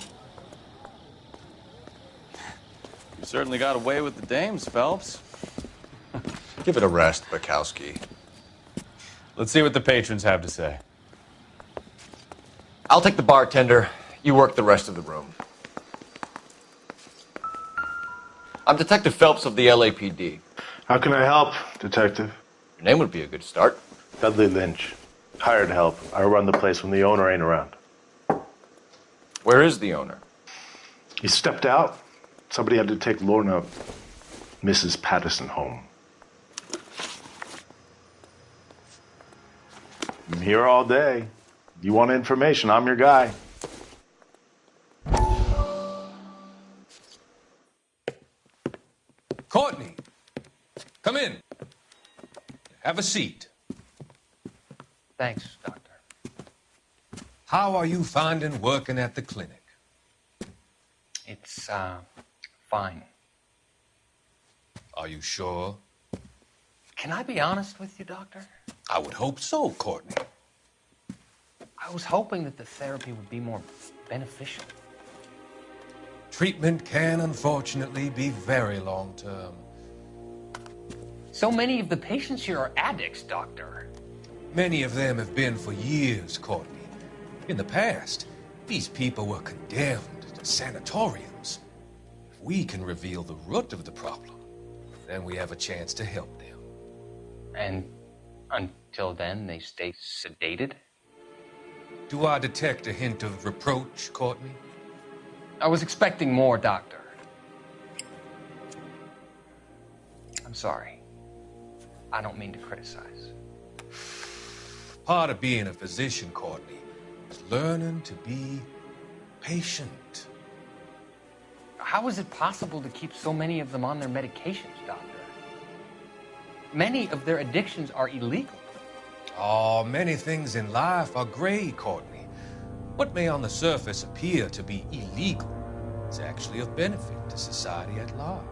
You certainly got away with the dames, Phelps. Give it a rest, Bukowski. Let's see what the patrons have to say. I'll take the bartender. You work the rest of the room. I'm Detective Phelps of the LAPD. How can I help, Detective? Your name would be a good start. Dudley Lynch. Hired help. I run the place when the owner ain't around. Where is the owner? He stepped out. Somebody had to take Lorna, Mrs. Patterson, home. I'm here all day. You want information, I'm your guy. Courtney, come in. Have a seat. Thanks, Doctor. How are you finding working at the clinic? It's, fine. Are you sure? Can I be honest with you, Doctor? I would hope so, Courtney. I was hoping that the therapy would be more beneficial. Treatment can, unfortunately, be very long-term. So many of the patients here are addicts, Doctor. Many of them have been for years, Courtney. In the past, these people were condemned to sanatoriums. If we can reveal the root of the problem, then we have a chance to help them. And until then, they stay sedated? Do I detect a hint of reproach, Courtney? I was expecting more, Doctor. I'm sorry. I don't mean to criticize. Part of being a physician, Courtney, is learning to be patient. How is it possible to keep so many of them on their medications, Doctor? Many of their addictions are illegal. Oh, many things in life are gray, Courtney. What may on the surface appear to be illegal is actually of benefit to society at large.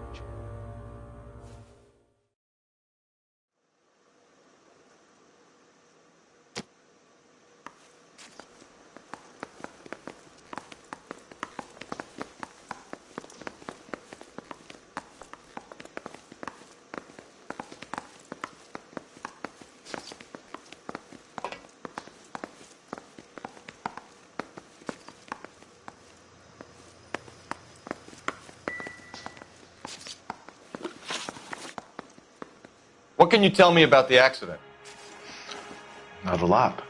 What can you tell me about the accident? Not a lot.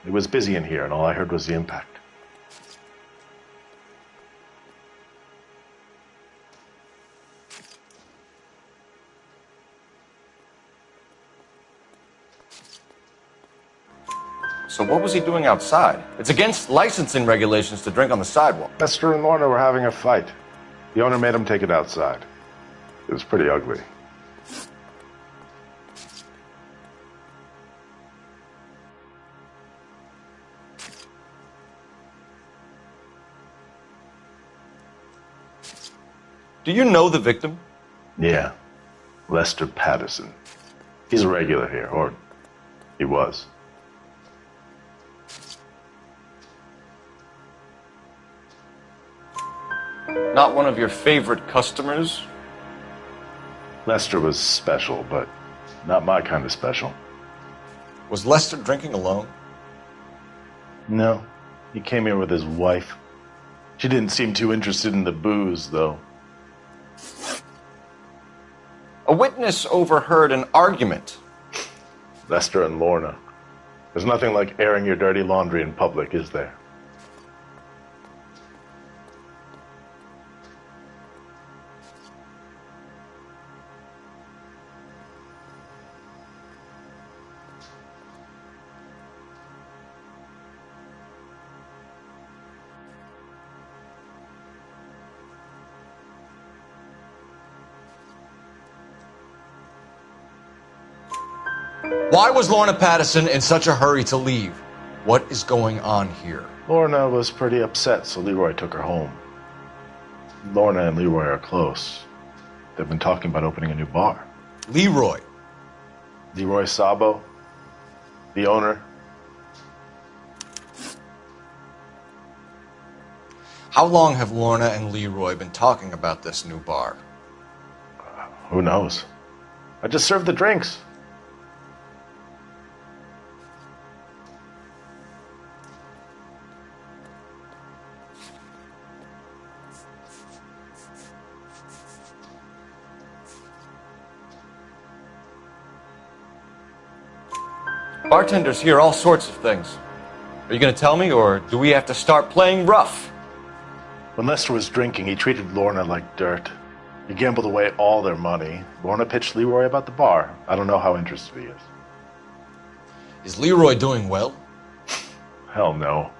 It was busy in here, and all I heard was the impact. So what was he doing outside? It's against licensing regulations to drink on the sidewalk. Lester and Lorna were having a fight. The owner made him take it outside. It was pretty ugly. Do you know the victim? Yeah. Lester Patterson. He's a regular here, or he was. Not one of your favorite customers? Lester was special, but not my kind of special. Was Lester drinking alone? No. He came here with his wife. She didn't seem too interested in the booze, though. A witness overheard an argument. Lester and Lorna. There's nothing like airing your dirty laundry in public, is there? Why was Lorna Patterson in such a hurry to leave? What is going on here? Lorna was pretty upset, so Leroy took her home. Lorna and Leroy are close. They've been talking about opening a new bar. Leroy? Leroy Sabo, the owner. How long have Lorna and Leroy been talking about this new bar? Who knows? I just served the drinks. Bartenders hear all sorts of things. Are you going to tell me, or do we have to start playing rough? When Lester was drinking, he treated Lorna like dirt. He gambled away all their money. Lorna pitched Leroy about the bar. I don't know how interested he is. Is Leroy doing well? Hell no.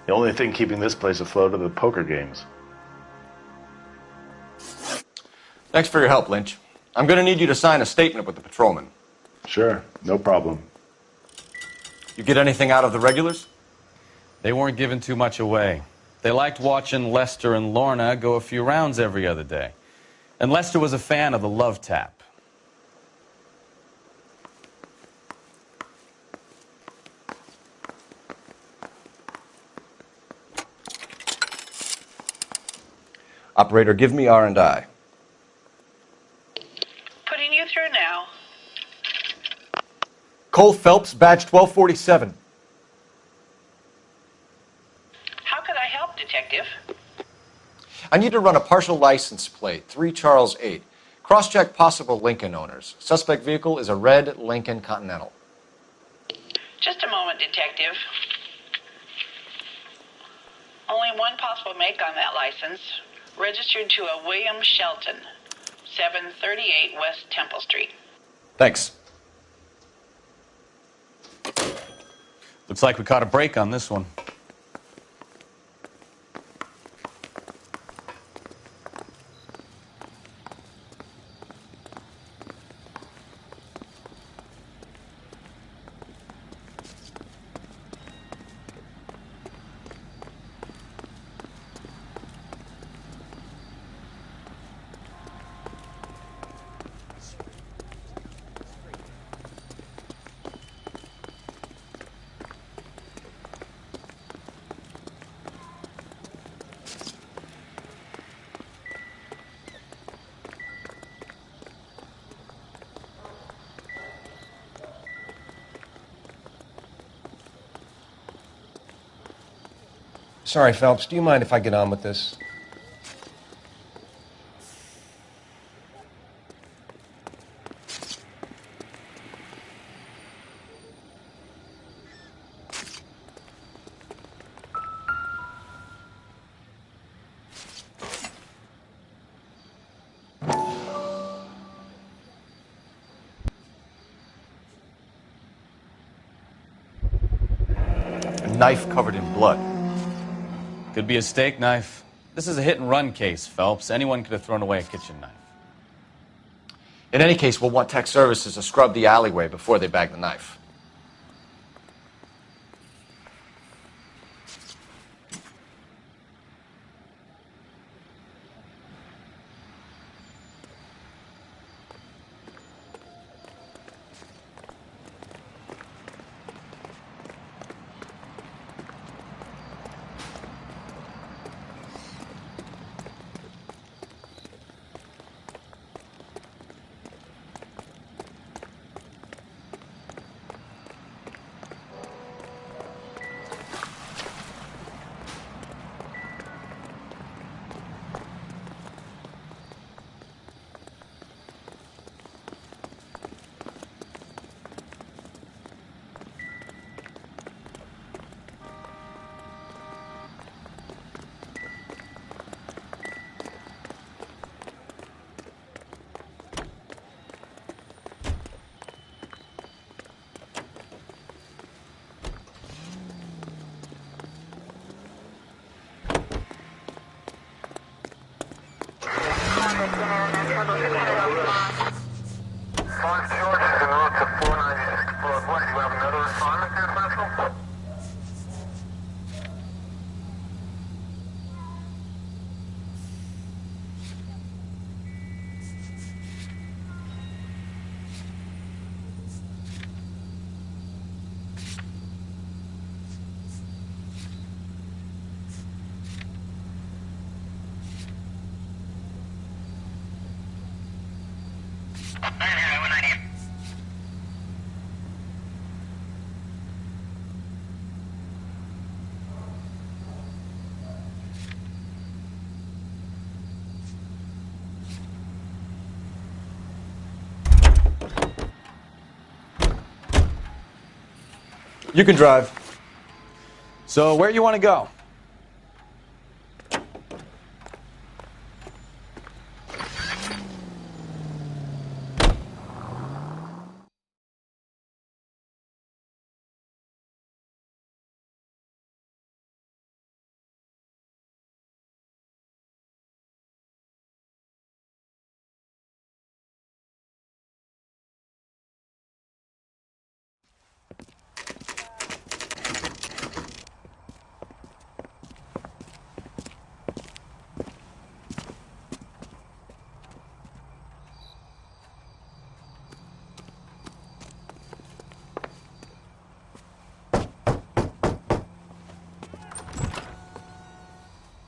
The only thing keeping this place afloat are the poker games. Thanks for your help, Lynch. I'm going to need you to sign a statement with the patrolman. Sure, no problem. You get anything out of the regulars? They weren't giving too much away. They liked watching Lester and Lorna go a few rounds every other day. And Lester was a fan of the love tap. Operator, give me R&I. Putting you through now. Cole Phelps, badge 1247. How could I help, Detective? I need to run a partial license plate, 3 Charles 8. Cross-check possible Lincoln owners. Suspect vehicle is a red Lincoln Continental. Just a moment, Detective. Only one possible make on that license. Registered to a William Shelton, 738 West Temple Street. Thanks. Looks like we caught a break on this one. Sorry, Phelps, do you mind if I get on with this? A knife covered in blood. Could be a steak knife. This is a hit-and-run case, Phelps. Anyone could have thrown away a kitchen knife. In any case, we'll want tech services to scrub the alleyway before they bag the knife. You can drive. So, where you want to go?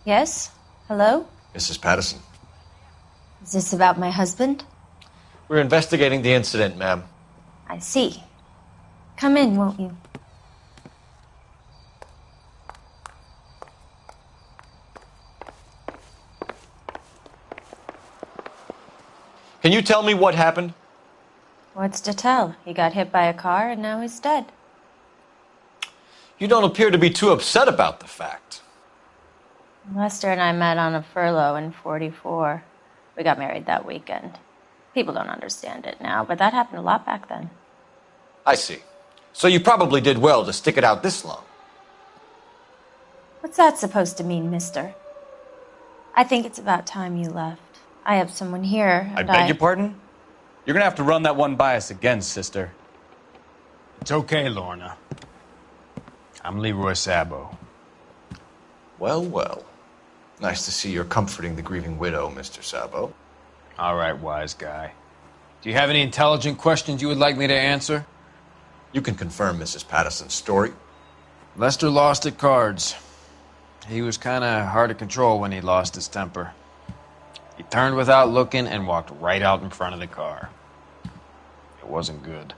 Yes? Hello? Mrs. Patterson. Is this about my husband? We're investigating the incident, ma'am. I see. Come in, won't you? Can you tell me what happened? What's to tell? He got hit by a car and now he's dead. You don't appear to be too upset about the fact. Lester and I met on a furlough in '44. We got married that weekend. People don't understand it now, but that happened a lot back then. I see. So you probably did well to stick it out this long. What's that supposed to mean, mister? I think it's about time you left. I have someone here. I beg your pardon? You're gonna have to run that one by us again, sister. It's okay, Lorna. I'm Leroy Sabo. Well, well. Nice to see you're comforting the grieving widow, Mr. Sabo. All right, wise guy. Do you have any intelligent questions you would like me to answer? You can confirm Mrs. Patterson's story. Lester lost at cards. He was kind of hard to control when he lost his temper. He turned without looking and walked right out in front of the car. It wasn't good.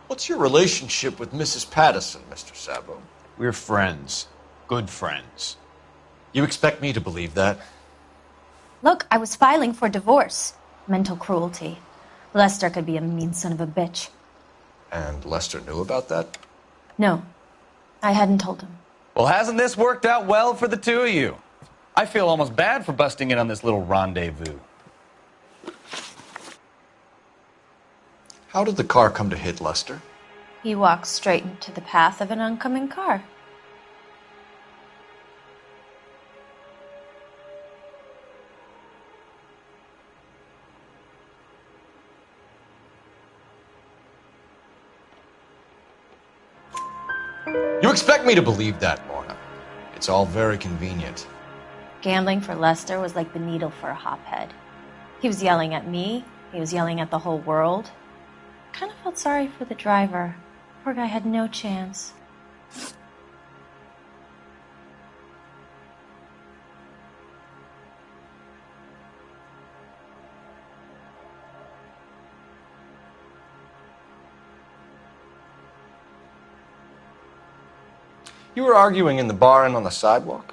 What's your relationship with Mrs. Patterson, Mr. Sabo? We're friends. Good friends. You expect me to believe that? Look, I was filing for divorce. Mental cruelty. Lester could be a mean son of a bitch. And Lester knew about that? No, I hadn't told him. Well, hasn't this worked out well for the two of you? I feel almost bad for busting in on this little rendezvous. How did the car come to hit Lester? He walked straight into the path of an oncoming car. You expect me to believe that, Lorna? It's all very convenient. Gambling for Lester was like the needle for a hophead. He was yelling at me. He was yelling at the whole world. I kind of felt sorry for the driver. Poor guy had no chance. You were arguing in the bar and on the sidewalk?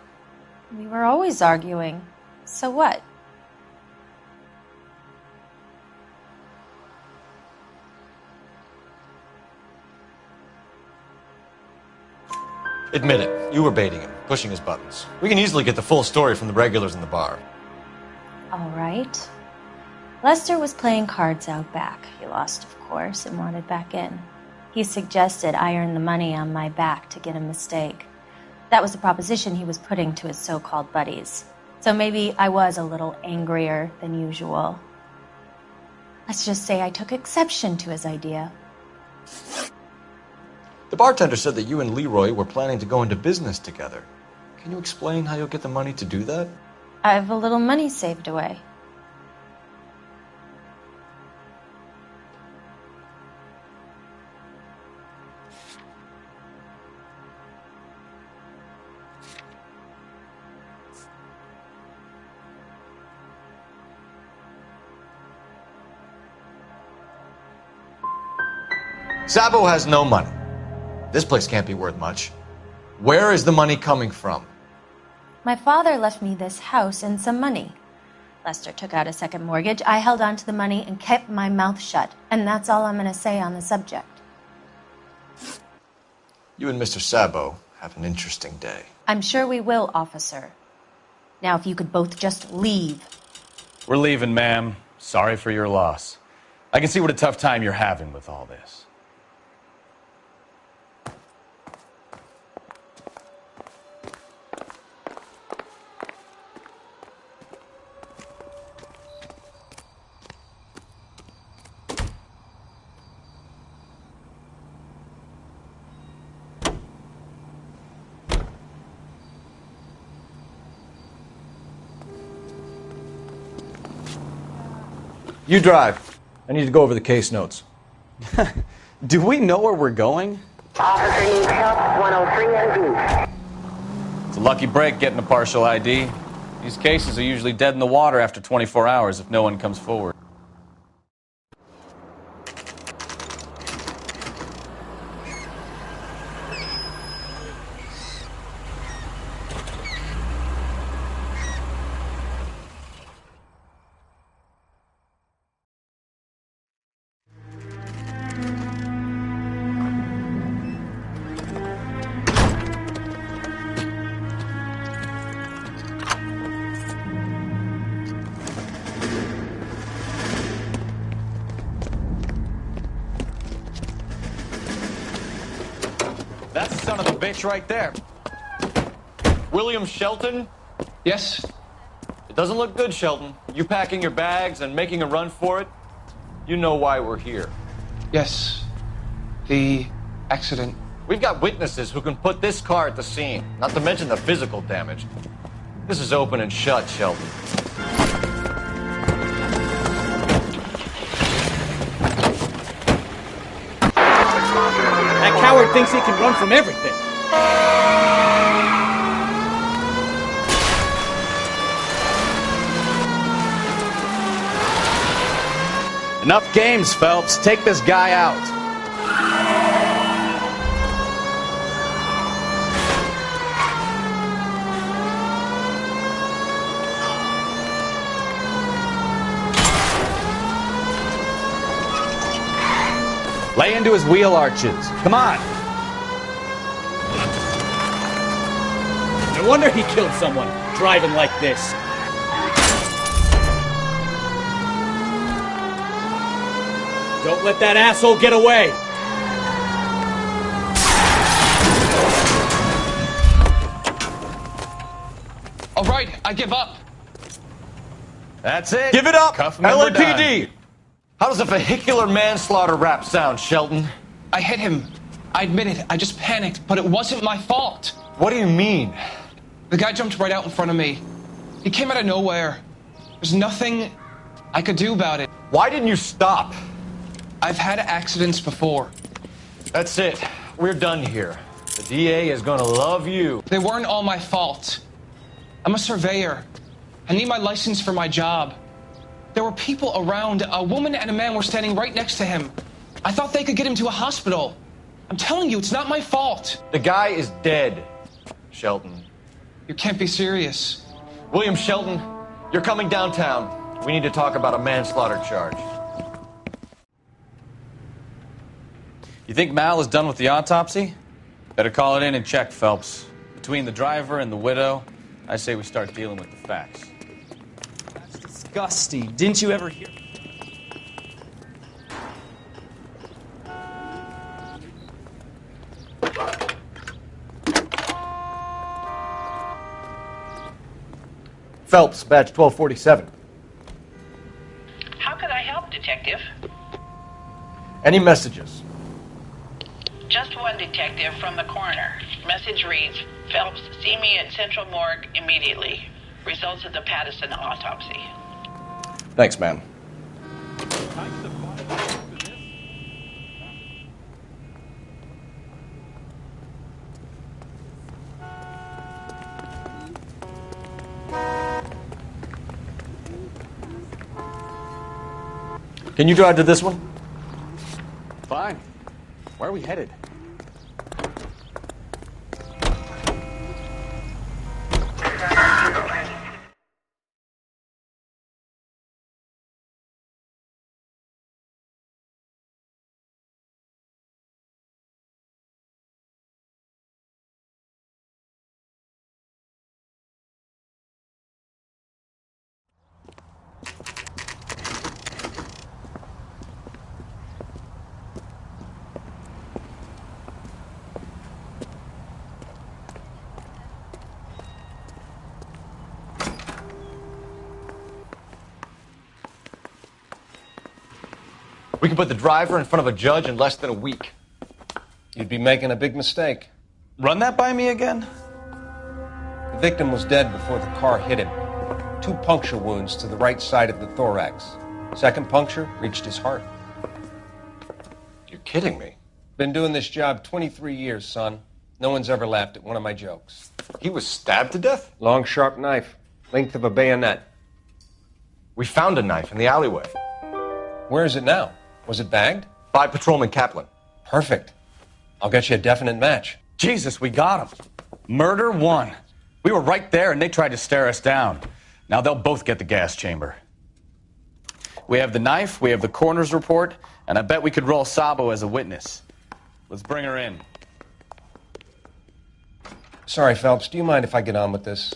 We were always arguing. So what? Admit it, you were baiting him, pushing his buttons. We can easily get the full story from the regulars in the bar. All right. Lester was playing cards out back. He lost, of course, and wanted back in. He suggested I earn the money on my back to get a mistake. That was the proposition he was putting to his so-called buddies. So maybe I was a little angrier than usual. Let's just say I took exception to his idea. The bartender said that you and Leroy were planning to go into business together. Can you explain how you'll get the money to do that? I have a little money saved away. Sabo has no money. This place can't be worth much. Where is the money coming from? My father left me this house and some money. Lester took out a second mortgage. I held on to the money and kept my mouth shut. And that's all I'm going to say on the subject. You and Mr. Sabo have an interesting day. I'm sure we will, officer. Now, if you could both just leave. We're leaving, ma'am. Sorry for your loss. I can see what a tough time you're having with all this. You drive. I need to go over the case notes. Do we know where we're going? Officer needs help, 103 and It's a lucky break getting a partial ID. These cases are usually dead in the water after 24 hours if no one comes forward. That's the son of a bitch right there. William Shelton? Yes? It doesn't look good, Shelton. You packing your bags and making a run for it? You know why we're here. Yes. The accident. We've got witnesses who can put this car at the scene, not to mention the physical damage. This is open and shut, Shelton. That coward thinks he can run from everything. Enough games, Phelps. Take this guy out. Lay into his wheel arches. Come on. No wonder he killed someone, driving like this. Don't let that asshole get away. All right, I give up. That's it. Give it up. Cuff him and we're done. How does a vehicular manslaughter rap sound, Shelton? I hit him. I admit it. I just panicked, but it wasn't my fault. What do you mean? The guy jumped right out in front of me. He came out of nowhere. There's nothing I could do about it. Why didn't you stop? I've had accidents before. That's it. We're done here. The DA is gonna love you. They weren't all my fault. I'm a surveyor. I need my license for my job. There were people around. A woman and a man were standing right next to him. I thought they could get him to a hospital. I'm telling you, it's not my fault. The guy is dead, Shelton. You can't be serious. William Shelton, you're coming downtown. We need to talk about a manslaughter charge. You think Mal is done with the autopsy? Better call it in and check, Phelps. Between the driver and the widow, I say we start dealing with the facts. That's disgusting. Didn't you ever hear? Phelps, badge 1247. How could I help, Detective? Any messages? Just one, Detective, from the coroner. Message reads, Phelps, see me at Central Morgue immediately. Results of the Pattison autopsy. Thanks, ma'am. Can you drive to this one? Fine. Where are we headed? We can put the driver in front of a judge in less than a week. You'd be making a big mistake. Run that by me again? The victim was dead before the car hit him. 2 puncture wounds to the right side of the thorax. Second puncture reached his heart. You're kidding me. Been doing this job 23 years, son. No one's ever laughed at one of my jokes. He was stabbed to death? Long, sharp knife. Length of a bayonet. We found a knife in the alleyway. Where is it now? Was it bagged? By Patrolman Kaplan. Perfect. I'll get you a definite match. Jesus, we got him. Murder one. We were right there and they tried to stare us down. Now they'll both get the gas chamber. We have the knife, we have the coroner's report, and I bet we could roll Sabo as a witness. Let's bring her in. Sorry, Phelps, do you mind if I get on with this?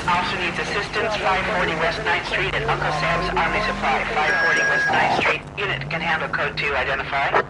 Officer needs assistance, 540 West 9th Street at Uncle Sam's Army Supply, 540 West 9th Street. Unit can handle code 2, identify.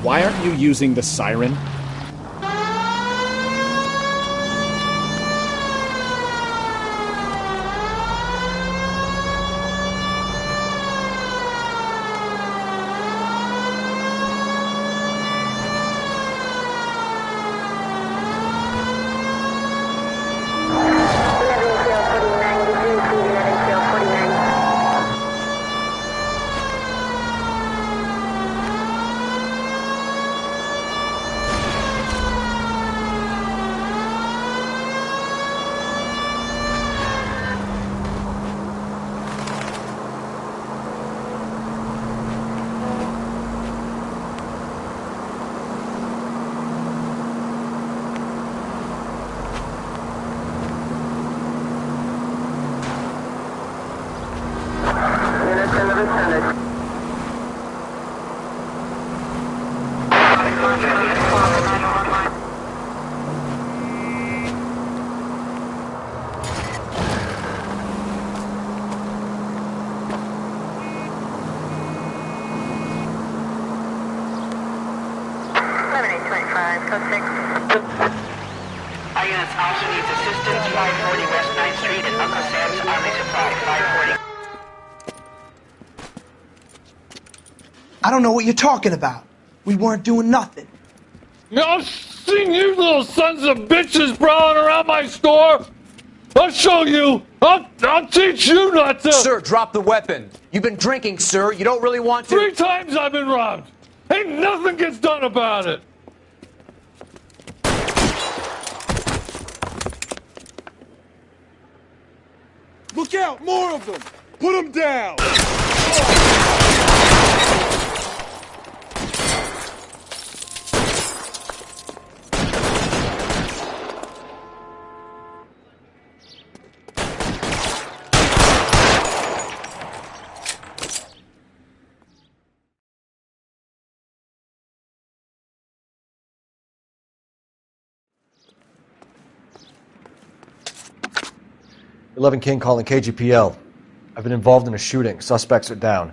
Why aren't you using the siren? Our units also needs assistance, 540 West 9th Street at Uncle Sam's Army Supply, 540. I don't know what you're talking about. We weren't doing nothing. I've seen you little sons of bitches prowling around my store. I'll show you. I'll teach you not to. Sir, drop the weapon. You've been drinking, sir. You don't really want to. 3 times I've been robbed. Ain't nothing gets done about it. Look out! More of them! Put them down! King calling KGPL. I've been involved in a shooting. Suspects are down.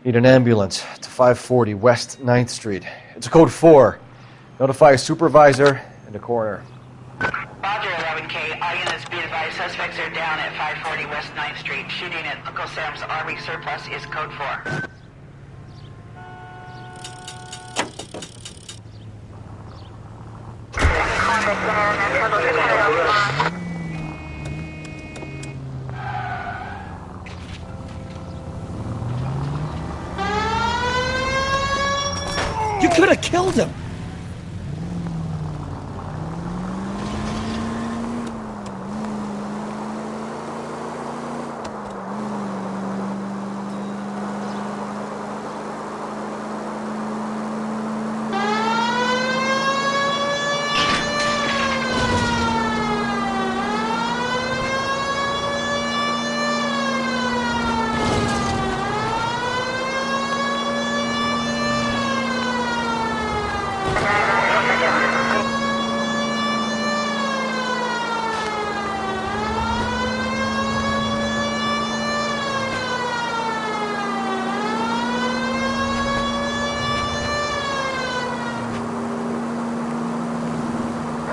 Need an ambulance to 540 West 9th Street. It's a code 4. Notify a supervisor and a coroner. Roger, 11K. All units be advised, suspects are down at 540 West 9th Street. Shooting at Uncle Sam's Army Surplus is code 4. You could have killed him.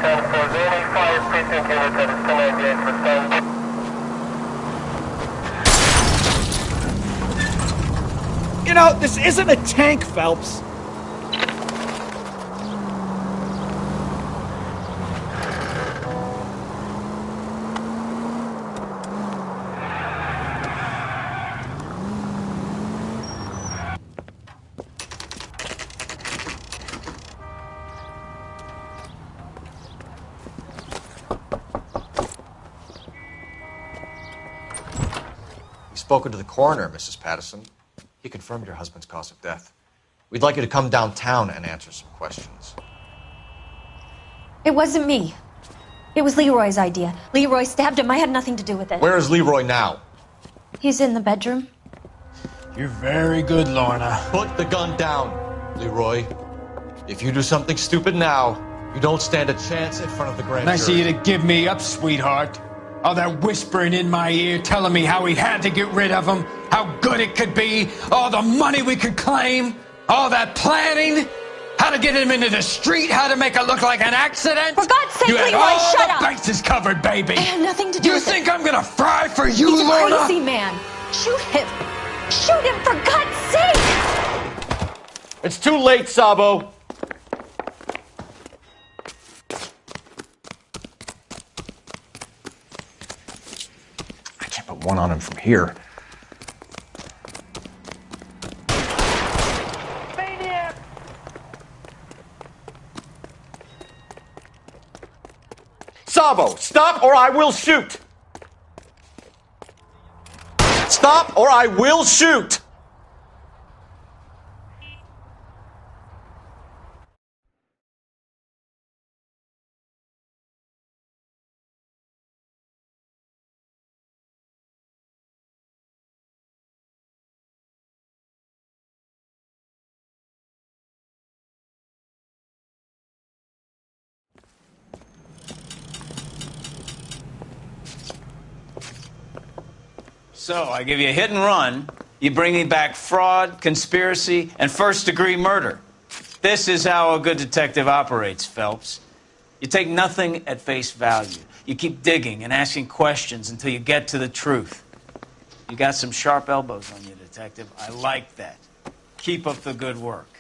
10-4, the only 5 precinct units at 1098 respond. You know, this isn't a tank, Phelps. Spoken to the coroner, Mrs. Patterson. He confirmed your husband's cause of death. We'd like you to come downtown and answer some questions. It wasn't me. It was Leroy's idea. Leroy stabbed him. I had nothing to do with it. Where is Leroy now? He's in the bedroom. You're very good, Lorna. Put the gun down, Leroy. If you do something stupid now, you don't stand a chance in front of the grand jury. Nice of you to give me up, sweetheart. All that whispering in my ear telling me how we had to get rid of him, how good it could be, all the money we could claim, all that planning, how to get him into the street, how to make it look like an accident. For God's sake, you had Leroy, all shut the up! bases covered, baby. I had nothing to do with it. You think I'm gonna fry for you, He's a Lorna? crazy man. Shoot him. Shoot him, for God's sake! It's too late, Sabo. Put one on him from here. Maniac! Sabo, stop or I will shoot! Stop or I will shoot! So, I give you a hit and run, you bring me back fraud, conspiracy, and first-degree murder. This is how a good detective operates, Phelps. You take nothing at face value. You keep digging and asking questions until you get to the truth. You got some sharp elbows on you, detective. I like that. Keep up the good work.